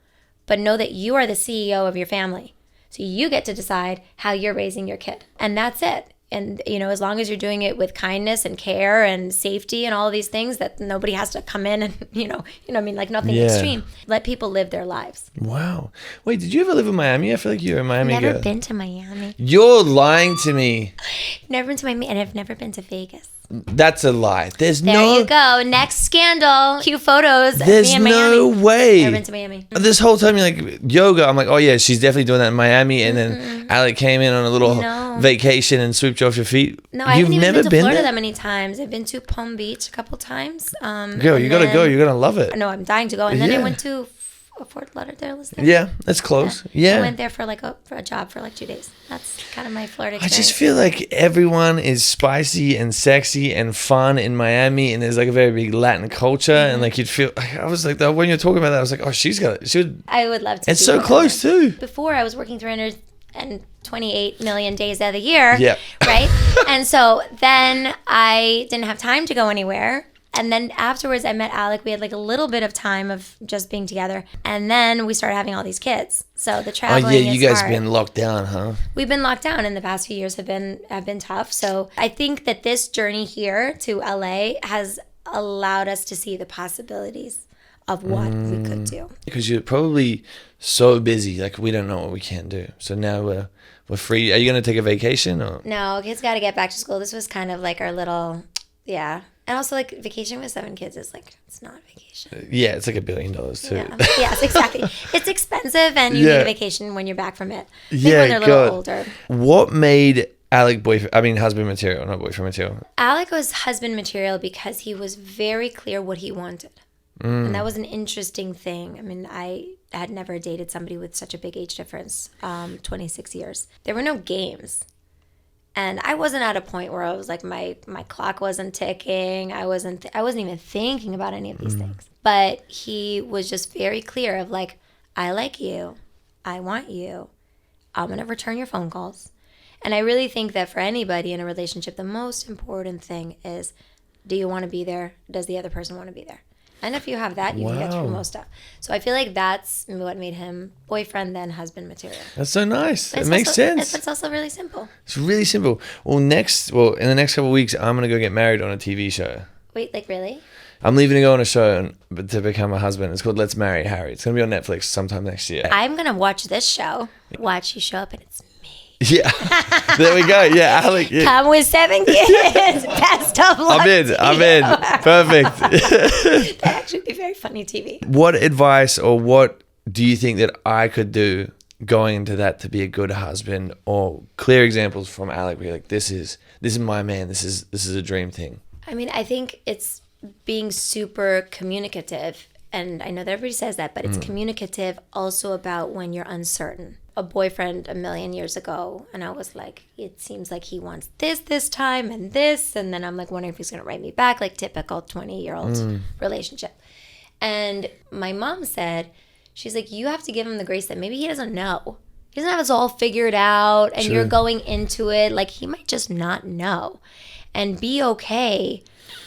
but know that you are the CEO of your family. So you get to decide how you're raising your kid. And that's it. And, you know, as long as you're doing it with kindness and care and safety and all of these things, that nobody has to come in and, you know what I mean? Like nothing extreme. Let people live their lives. Wow. Wait, did you ever live in Miami? I feel like you're a Miami girl. Never been to Miami. You're lying to me. Never been to Miami, and I've never been to Vegas. That's a lie. There you go. Next scandal. Cute photos. There's me in no Miami. way. Never been to Miami. This whole time you're like, yoga. I'm like, oh yeah, she's definitely doing that in Miami. And then Alec came in on a little vacation and swooped you off your feet. No, I haven't even been to Florida that many times. I've been to Palm Beach a couple times. Girl, you gotta go. You're gonna love it. No, I'm dying to go. And then I went to Fort Lauderdale. Yeah, that's close. Yeah. I went there for like for a job for like 2 days. That's kind of my Florida experience. I just feel like everyone is spicy and sexy and fun in Miami, and there's like a very big Latin culture, and like you'd feel. I was like, when you're talking about that, I was like, oh, I would love to. It's so close too. Before I was working 328 million days out of the year. Yeah. Right. And so then I didn't have time to go anywhere. And then afterwards, I met Alec. We had like a little bit of time of just being together. And then we started having all these kids. So the traveling is you guys hard. been locked down, huh? We've been locked down, and the past few years have been tough. So I think that this journey here to LA has allowed us to see the possibilities of what we could do. Because you're probably so busy, like we don't know what we can do. So now we're free. Are you going to take a vacation? Or? No, kids got to get back to school. This was kind of like our little, And also, like, vacation with 7 kids is like, it's not a vacation. Yeah, it's like $1 billion too. Yeah. Yes, exactly. It's expensive, and you need a vacation when you're back from it. I think when they're a little older. What made Alec husband material, not boyfriend material? Alec was husband material because he was very clear what he wanted. And that was an interesting thing. I mean, I had never dated somebody with such a big age difference, 26 years. There were no games. And I wasn't at a point where I was like, my clock wasn't ticking. I wasn't even thinking about any of these things. But he was just very clear of like, I like you. I want you. I'm going to return your phone calls. And I really think that for anybody in a relationship, the most important thing is, do you want to be there? Does the other person want to be there? And if you have that, you can get through most stuff. So I feel like that's what made him boyfriend, then husband material. That's so nice. It makes sense. It's also really simple. It's really simple. Well, in the next couple of weeks, I'm going to go get married on a TV show. Wait, like really? I'm leaving to go on a show to become a husband. It's called Let's Marry Harry. It's going to be on Netflix sometime next year. I'm going to watch this show. Watch you show up and it's me. Yeah. There we go. Yeah, Alec. Yeah. Come with 7 kids. Best of luck. I'm in. Perfect. That'd actually be very funny TV. What advice or what do you think that I could do going into that to be a good husband, or clear examples from Alec where you're like, this is my man. This is a dream thing. I mean, I think it's being super communicative. And I know that everybody says that, but it's communicative also about when you're uncertain. A boyfriend a million years ago, and I was like, it seems like he wants this time and this, and then I'm like wondering if he's gonna write me back, like typical 20-year-old relationship. And my mom said, she's like, you have to give him the grace that maybe he doesn't know. He doesn't have us all figured out, and you're going into it, like he might just not know. And be okay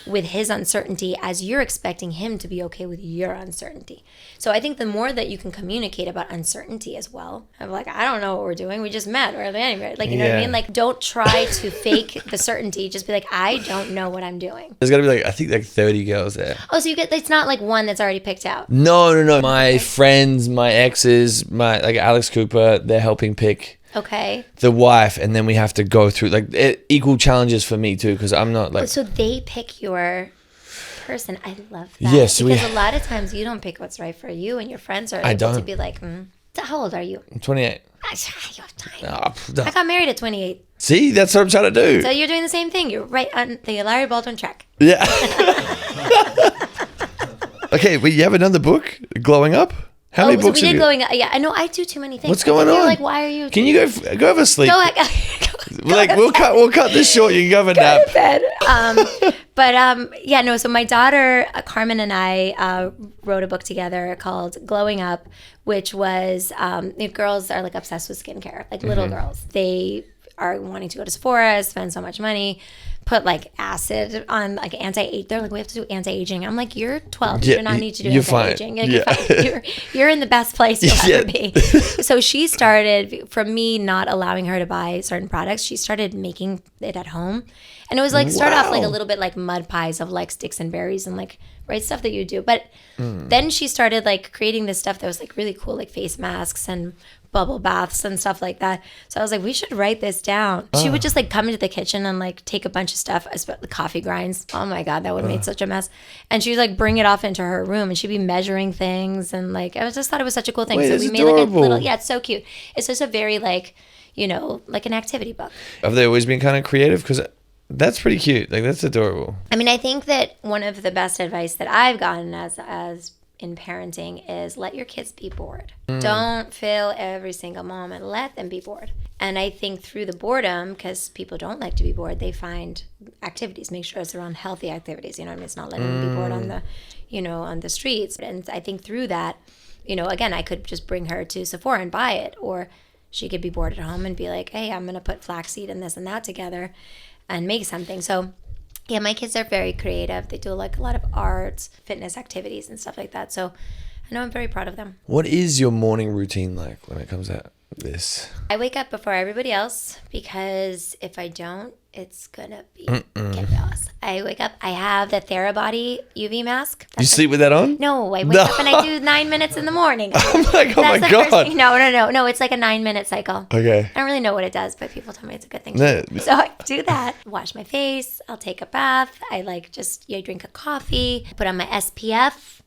with his uncertainty as you're expecting him to be okay with your uncertainty. So I think the more that you can communicate about uncertainty as well, I'm like, I don't know what we're doing. We just met. Or anyway, like, you know what I mean? Like, don't try to fake the certainty. Just be like, I don't know what I'm doing. There's got to be like, I think like 30 girls there. Oh, so it's not like one that's already picked out. No. My friends, my exes, like Alex Cooper, they're helping pick the wife, and then we have to go through like equal challenges for me too, because I'm not like. So they pick your person. I love that. Yes, because a lot of times you don't pick what's right for you, and your friends are able to be like, How old are you? I'm 28. You have time. No. I got married at 28. See, that's what I'm trying to do. So you're doing the same thing. You're right on the Hilaria Baldwin track. Yeah. Okay, but you have another book, Glowing Up? How many books we have did you? Glowing Up. Yeah, I know. I do too many things. What's going on? You're like, why are you? Can you go have a sleep? Go We'll cut this short. You can go have a nap. Bed. So my daughter Carmen and I wrote a book together called Glowing Up, which was if girls are like obsessed with skincare, like little girls. They are wanting to go to Sephora, spend so much money, put like acid on like anti-age. They're like, we have to do anti-aging. I'm like, you're 12. You do not need to do anti-aging. You're fine. You're in the best place you'll ever be. So she started, from me not allowing her to buy certain products, she started making it at home. And it was like, start off like a little bit like mud pies of like sticks and berries and like, right, stuff that you do. But then she started like creating this stuff that was like really cool, like face masks and bubble baths and stuff like that. So I was like, we should write this down. She would just like come into the kitchen and like take a bunch of stuff, the coffee grinds. Oh my God, that would have made such a mess. And she would like bring it off into her room and she'd be measuring things. And like, I just thought it was such a cool thing. Wait, so we made like a little, it's so cute. It's just a very like, like an activity book. Have they always been kind of creative? Because that's pretty cute. Like, that's adorable. I mean, I think that one of the best advice that I've gotten as in parenting is let your kids be bored. Don't fill every single moment. Let them be bored. And I think through the boredom, because people don't like to be bored, they find activities. Make sure it's around healthy activities. You know what I mean? It's not letting them be bored on the, on the streets. And I think through that, again, I could just bring her to Sephora and buy it, or she could be bored at home and be like, hey, I'm going to put flaxseed and this and that together and make something. So yeah, my kids are very creative. They do like a lot of arts, fitness activities and stuff like that. So I know I'm very proud of them. What is your morning routine like when it comes to this? I wake up before everybody else because if I don't, it's going to be chaos. I wake up, I have the Therabody UV mask. You sleep with that on? No, I wake up and I do 9 minutes in the morning. Oh my God. No, it's like a 9-minute cycle. Okay. I don't really know what it does, but people tell me it's a good thing to do. So I do that, wash my face, I'll take a bath, I drink a coffee, put on my SPF,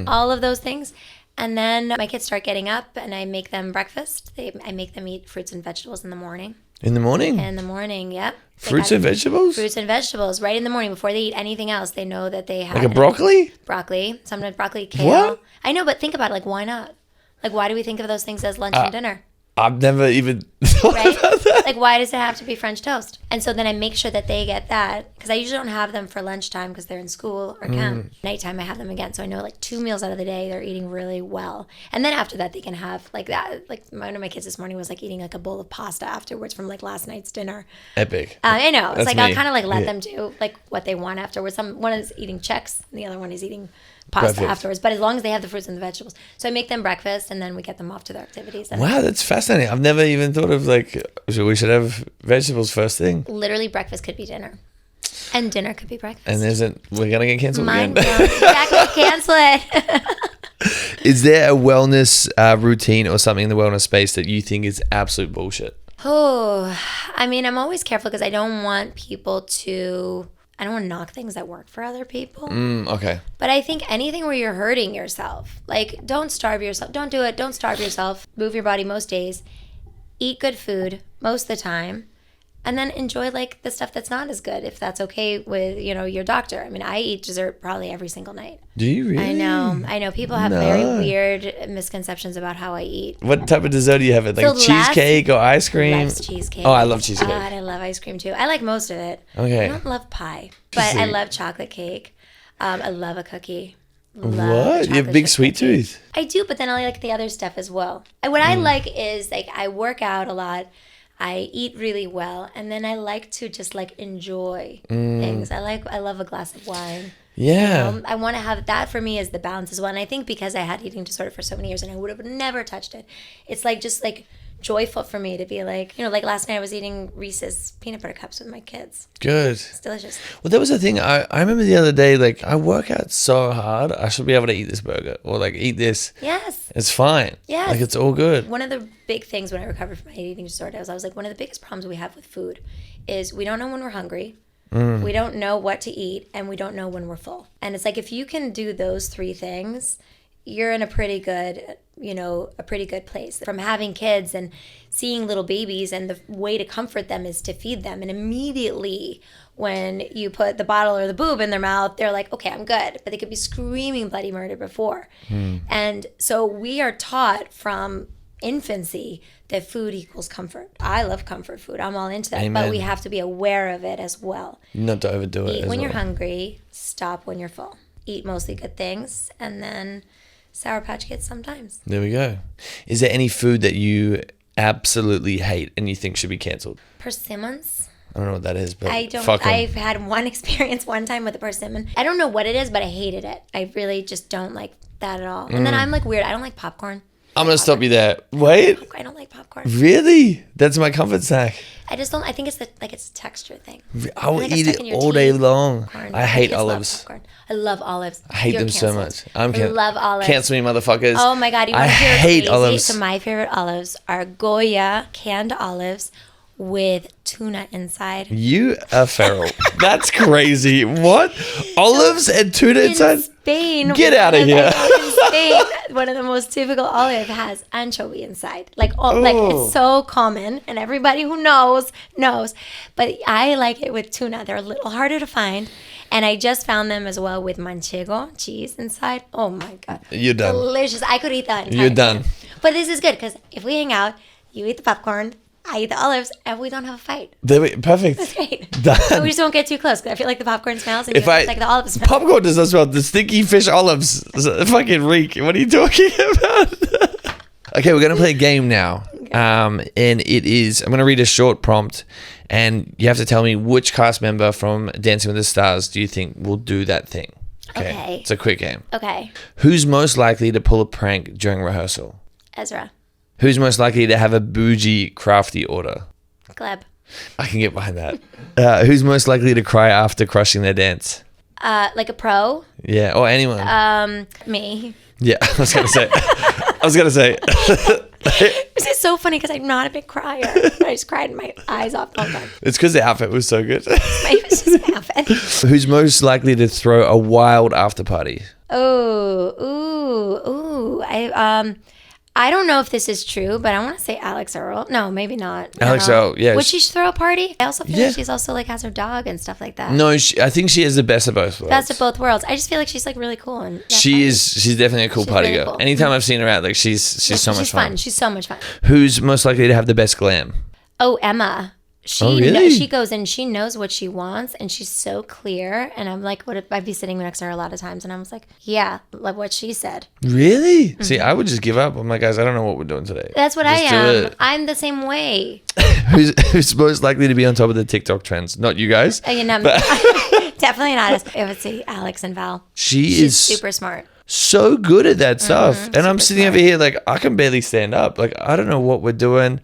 all of those things. And then my kids start getting up and I make them breakfast. I make them eat fruits and vegetables in the morning. In the morning? In the morning, yep. Fruits and vegetables? Fruits and vegetables right in the morning before they eat anything else. They know that they have... Like a broccoli? Broccoli. Sometimes broccoli, kale. What? I know, but think about it. Like, why not? Like, why do we think of those things as lunch and dinner? I've never even thought about that. Like, why does it have to be French toast? And so then I make sure that they get that, because I usually don't have them for lunchtime because they're in school or camp. Nighttime, I have them again. So I know like 2 meals out of the day, they're eating really well. And then after that, they can have like that. Like one of my kids this morning was like eating like a bowl of pasta afterwards from like last night's dinner. Epic. I know. It's That's like me. I'll kind of like let them do like what they want afterwards. One is eating Chex and the other one is eating pasta Perfect. afterwards. But as long as they have the fruits and the vegetables. So I make them breakfast and then we get them off to their activities. And Wow, that's fascinating. I've never even thought of like, we should have vegetables first thing. literally breakfast could be dinner. And dinner could be breakfast. And we're going to get cancelled again. Exactly, cancel it. Is there a wellness routine or something in the wellness space that you think is absolute bullshit? Oh, I mean, I'm always careful because I don't want to knock things that work for other people. Okay. But I think anything where you're hurting yourself, like don't starve yourself. Don't do it. Don't starve yourself. Move your body most days. Eat good food most of the time. And then enjoy like the stuff that's not as good, if that's okay with, your doctor. I mean, I eat dessert probably every single night. Do you really? I know. People have very weird misconceptions about how I eat. What type of dessert do you have? Like cheesecake or ice cream? Loves cheesecake. Oh, I love cheesecake. And I love ice cream too. I like most of it. Okay. I don't love pie, but I love chocolate cake. I love a cookie. What? You have big sweet tooth. I do, but then I like the other stuff as well. And what I like is like I work out a lot. I eat really well, and then I like to just like enjoy things. I love a glass of wine. Yeah. I want to have that. For me is the balance as well. And I think because I had eating disorder for so many years and I would have never touched it, it's like just like joyful for me to be like, like last night I was eating Reese's peanut butter cups with my kids. Good. It's delicious. Well, that was the thing. I remember the other day, like, I work out so hard. I should be able to eat this burger or like eat this. Yes. It's fine. Yes. Like, it's all good. One of the big things when I recovered from my eating disorder was I was like, one of the biggest problems we have with food is we don't know when we're hungry. We don't know what to eat, and we don't know when we're full. And it's like if you can do those three things, you're in a pretty good a pretty good place. From having kids and seeing little babies, and the way to comfort them is to feed them. And immediately when you put the bottle or the boob in their mouth, they're like, okay, I'm good. But they could be screaming bloody murder before. And so we are taught from infancy that food equals comfort. I love comfort food. I'm all into that. Amen. But we have to be aware of it as well. Not to overdo it. Eat when you're hungry. Stop when you're full. Eat mostly good things. And then Sour Patch Kids sometimes. There we go. Is there any food that you absolutely hate and you think should be cancelled? Persimmons. I don't know what that is, but I don't. fuck 'em. I've had one experience one time with a persimmon. I don't know what it is, but I hated it. I really just don't like that at all. And then I'm like weird. I don't like popcorn. I'm going to stop you there. Wait. I don't like popcorn. Really? That's my comfort snack. I just don't. I think it's it's a texture thing. I will think eat it's stuck in it your all day teeth. long. Popcorn. I My hate kids love olives. popcorn. I love olives. I hate You're them so canceled. much. I love olives. Cancel me, motherfuckers. Oh my God! You want I to hear hate crazy? olives. So my favorite olives are Goya canned olives with tuna inside. You are feral. That's crazy. What? Olives and tuna inside? Spain. Get out of here. In Spain, one of the most typical olive has anchovy inside. Like it's so common, and everybody who knows. But I like it with tuna. They're a little harder to find, and I just found them as well with manchego cheese inside. Oh my God, You're done. delicious! I could eat that. You're done. But this is good because if we hang out, you eat the popcorn, I eat the olives, and we don't have a fight. Perfect. That's great. Done. But we just don't get too close because I feel like the popcorn smells and If like the olives smell. popcorn does not smell. The stinky fish olives fucking reek. What are you talking about? Okay, we're gonna play a game now. And it is, I'm gonna read a short prompt, and you have to tell me which cast member from Dancing with the Stars do you think will do that thing. Okay. It's a quick game. Okay, Who's most likely to pull a prank during rehearsal? Ezra, Who's most likely to have a bougie, crafty order? Gleb, I can get behind that. Who's most likely to cry after crushing their dance? like a pro. Yeah, or anyone. Me. Yeah, I was gonna say. This is so funny because I'm not a big crier. I just cried my eyes off all the time. It's because the outfit was so good. It's just my outfit. Who's most likely to throw a wild after party? Ooh. I don't know if this is true, but I want to say Alex Earl. No, maybe not. Alex No. Earl, yeah. Would she throw a party? I also feel Yeah. like she's also like has her dog and stuff like that. No, I think she is the best of both worlds. Best of both worlds. I just feel like she's like really cool and She's definitely a cool She's party really girl. cool. Anytime I've seen her out, like she's so much fun. She's so much fun. Who's most likely to have the best glam? Oh, Emma. She Oh, really? she goes in, she knows what she wants, and she's so clear. And I'm like, what if I'd be sitting next to her a lot of times, and I was like, yeah, like what she said. Really? See, I would just give up. I'm like, guys, I don't know what we're doing today. That's what Just I do am. it. I'm the same way. Who's most likely to be on top of the TikTok trends? Not you guys. Definitely not us. It would say Alex and Val. She's She's super smart. so good at that stuff. And I'm super sitting over here like, I can barely stand up. Like, I don't know what we're doing.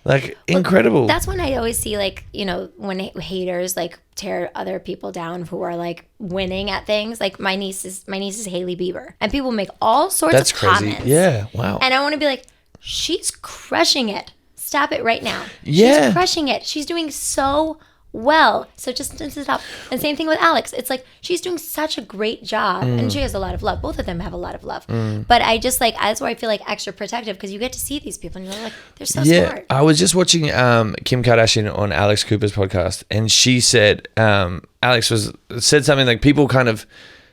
Like, incredible. That's when I always see like, when haters like tear other people down who are like winning at things. Like my niece is Hailey Bieber, and people make all sorts That's of crazy. comments. Yeah. Wow. And I want to be like, she's crushing it. Stop it right now. Yeah. She's crushing it. She's doing so well. So just stop. And same thing with Alex. It's like she's doing such a great job, and she has a lot of love. Both of them have a lot of love. But I just like, that's why I feel like extra protective, because you get to see these people and you're like, they're so smart. I was just watching Kim Kardashian on Alex Cooper's podcast, and she said Alex said something like, people kind of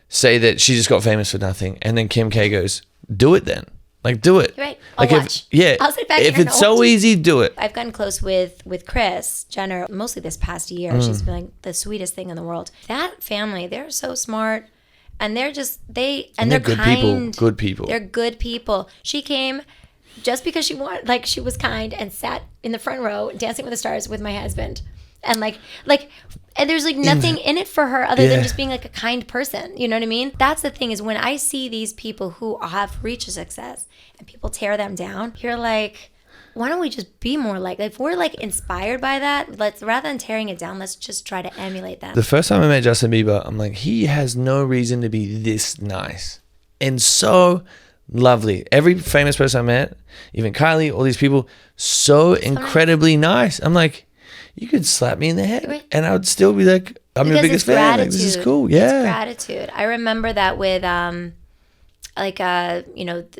say that she just got famous for nothing, and then Kim K goes, do it then. Like, do it. Right. I'll Like, watch. Yeah. I'll sit back if here it's and I'll so watch. easy, do it. I've gotten close with Kris Jenner mostly this past year. She's been like the sweetest thing in the world. That family, they're so smart, and they're just they're good kind. people. Good people. They're good people. She came just because she she was kind, and sat in the front row Dancing with the Stars with my husband. And and there's like nothing in it for her other than just being like a kind person. You know what I mean? That's the thing, is when I see these people who have reached success and people tear them down, you're like, why don't we just be more like if we're like inspired by that, let's, rather than tearing it down, let's just try to emulate them. The first time I met Justin Bieber, I'm like, he has no reason to be this nice and so lovely. Every famous person I met, even Kylie, all these people, so incredibly nice. I'm like, you could slap me in the head and I would still be like, I'm your biggest fan. Like, this is cool. Yeah. It's gratitude. I remember that with like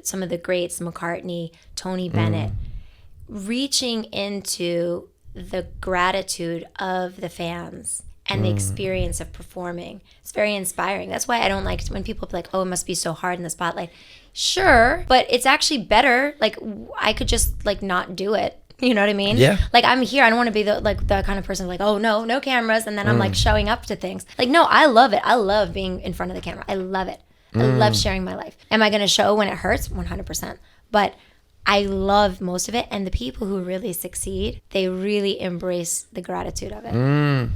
some of the greats, McCartney, Tony Bennett, reaching into the gratitude of the fans and the experience of performing. It's very inspiring. That's why I don't like when people be like, oh, it must be so hard in the spotlight. Sure, but it's actually better. Like, I could just like not do it. You know what I mean? Yeah. Like, I'm here. I don't want to be the kind of person like, oh, no cameras. And then I'm like showing up to things. Like, no, I love it. I love being in front of the camera. I love it. I love sharing my life. Am I going to show when it hurts? 100%. But I love most of it. And the people who really succeed, they really embrace the gratitude of it.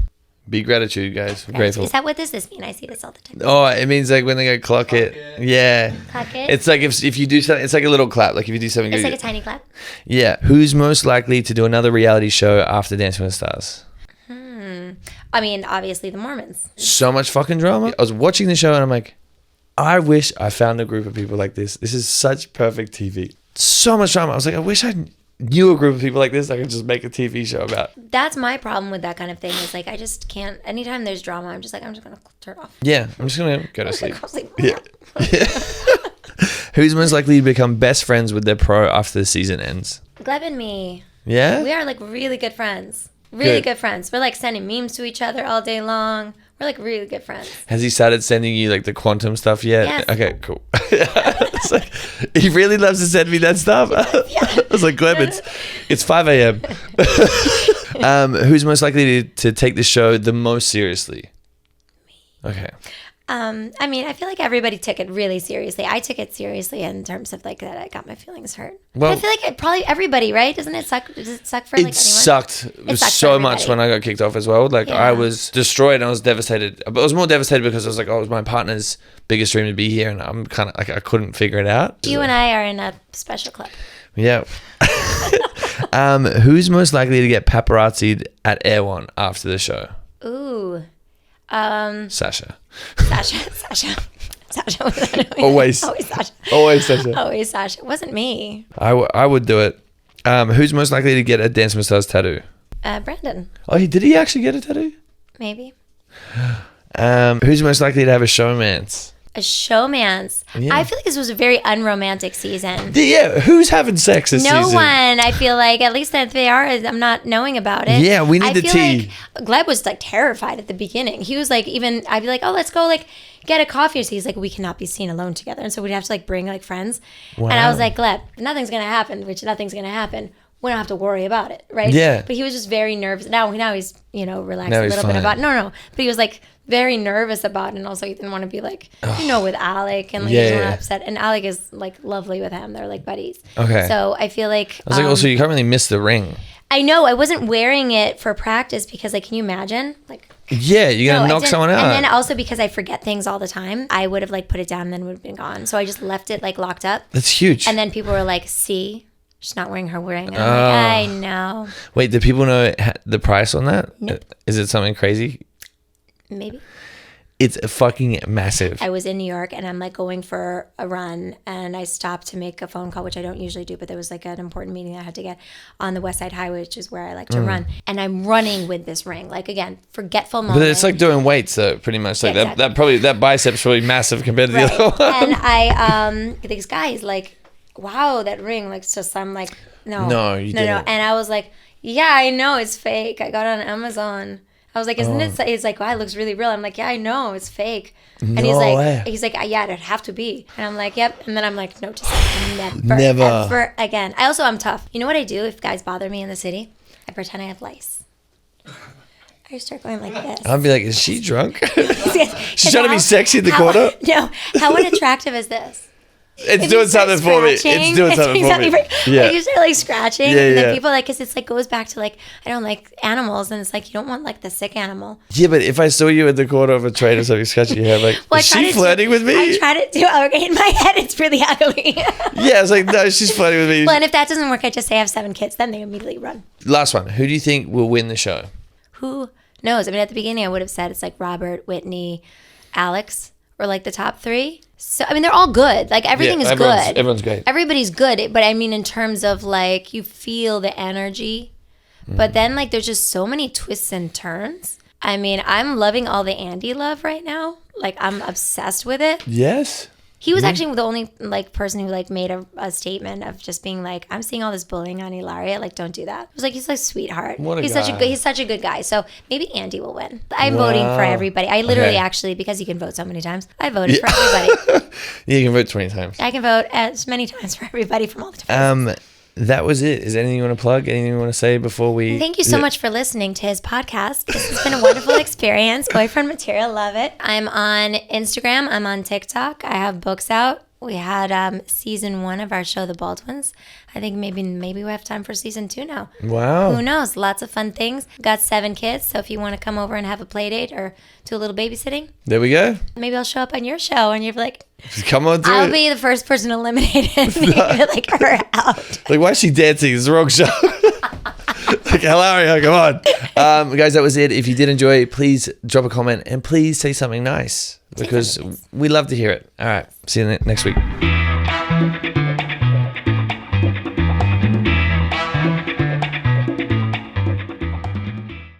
Be gratitude, guys. We're grateful. Is that what does this mean? I see this all the time. Oh, it means like when they go clock it. Yeah. Clock it? It's like if you do something, it's like a little clap. Like if you do something It's good. like a tiny clap. Yeah. Who's most likely to do another reality show after Dancing with the Stars? I mean, obviously the Mormons. So much fucking drama. I was watching the show and I'm like, I wish I found a group of people like this. This is such perfect TV. So much drama. I was like, I wish I knew a group of people like this I could just make a TV show about. That's my problem with that kind of thing is like I just can't. Anytime there's drama, I'm just going to turn it off. Yeah. I'm just going to go to sleep. Go to sleep. Yeah. Who's most likely to become best friends with their pro after the season ends? Gleb and me. Yeah? We are like really good friends. Really Good. good friends. We're like sending memes to each other all day long. We're like really good friends. Has he started sending you like the quantum stuff yet? Yes. Okay, cool. It's like, he really loves to send me that stuff. I was like, Gleb, it's 5 a.m. Who's most likely to take the show the most seriously? Me. Okay. I mean, I feel like everybody took it really seriously. I took it seriously in terms of like that I got my feelings hurt. Well, but I feel like probably everybody, right? Doesn't it suck? Does it suck for like anyone? Sucked sucks so for much everybody. when I got kicked off as well. Like Yeah. I was destroyed and I was devastated. But I was more devastated because I was like, oh, it was my partner's biggest dream to be here and I'm kind of like, I couldn't figure it out. You and I are in a special club. Yeah. Who's most likely to get paparazzi'd at Air One after the show? Ooh. Sasha. Sasha. Always. Sasha. Always Sasha. Always Sasha. It wasn't me. I would do it. Who's most likely to get a Dance with Stars tattoo? Brandon. Oh, did he actually get a tattoo? Maybe. Who's most likely to have a showmance? A showmance. Yeah. I feel like this was a very unromantic season. Yeah, who's having sex this No season? one. I feel like, at least if they are, I'm not knowing about it. Yeah, we need I the feel tea. Like Gleb was like terrified at the beginning. He was like, I'd be like, oh, let's go like get a coffee. So he's like, we cannot be seen alone together. And so we'd have to like bring like friends. Wow. And I was like, Gleb, nothing's going to happen, we don't have to worry about it, right? Yeah. But he was just very nervous. Now he's, relaxed Now a he's little bit fine. about No. But he was like very nervous about it. And also he didn't want to be like, with Alec. And like, Yeah, he didn't want yeah. to upset. And Alec is like lovely with him. They're like buddies. Okay. So I feel like... I was like, also, you can't really miss the ring. I know. I wasn't wearing it for practice because like, can you imagine? Like... Yeah, you're going to No, I knock didn't. someone out. And then also because I forget things all the time, I would have like put it down and then would have been gone. So I just left it like locked up. That's huge. And then people were like, see, she's not wearing her ring. And I'm like, I know. Wait, do people know the price on that? Nope. Is it something crazy? Maybe. It's fucking massive. I was in New York and I'm like going for a run and I stopped to make a phone call, which I don't usually do, but there was like an important meeting I had to get on the West Side Highway, which is where I like to run. And I'm running with this ring. Like, again, forgetful moment. But it's like doing weights, though, pretty much. Like Yeah, exactly. that bicep's probably massive compared to the Right. other one. And I, this guy is like, wow, that ring. Like, it's just, I'm like, no. No, you didn't. And I was like, yeah, I know it's fake. I got it on Amazon. I was like, isn't it? He's like, wow, it looks really real. I'm like, yeah, I know, it's fake. And No he's way. like, yeah, it'd have to be. And I'm like, yep. And then I'm like, no, just never, Never. ever again. I'm tough. You know what I do if guys bother me in the city? I pretend I have lice. I start going like this. I'd be like, is she drunk? She's trying to be sexy in the corner? No, how unattractive is this? It's If doing you start something for me. scratching, It's doing something for me. Yeah. You start like scratching, Yeah, and then yeah. people like, because it's like goes back to like, I don't like animals, and it's like you don't want like the sick animal. Yeah, but if I saw you at the corner of a train or something scratching your head, like, Well, is she flirting with me? I try to do. Okay, in my head, it's really ugly. Yeah, I was like, no, she's flirting with me. Well, and if that doesn't work, I just say I have 7 kids. Then they immediately run. Last one. Who do you think will win the show? Who knows? I mean, at the beginning, I would have said it's like Robert, Whitney, Alex, or like the top 3. So I mean, they're all good. Like everything is good. Everyone's great. Everybody's good, but I mean, in terms of like you feel the energy, but then like there's just so many twists and turns. I mean, I'm loving all the Andy love right now. Like I'm obsessed with it. Yes. He was actually the only like person who like made a statement of just being like, I'm seeing all this bullying on Hilaria. Like, don't do that. I was like, he's a sweetheart. He's such a good guy. So maybe Andy will win. I'm voting for everybody. I literally actually, because you can vote so many times, I voted for everybody. You can vote 20 times. I can vote as many times for everybody from all the different that was it. Is there anything you want to plug? Anything you want to say before we... Thank you so much for listening to his podcast. This has been a wonderful experience. Boyfriend material, love it. I'm on Instagram. I'm on TikTok. I have books out. We had season 1 of our show, The Baldwins. I think maybe we have time for season 2 now. Wow. Who knows? Lots of fun things. Got 7 kids, so if you want to come over and have a play date or do a little babysitting. There we go. Maybe I'll show up on your show and you're like... Come on through. I'll be the first person eliminated and maybe like her out. Like, why is she dancing? It's the wrong show. Like, Hilaria, come on. Guys, that was it. If you did enjoy, please drop a comment and please say something nice because we love to hear it. All right. See you next week.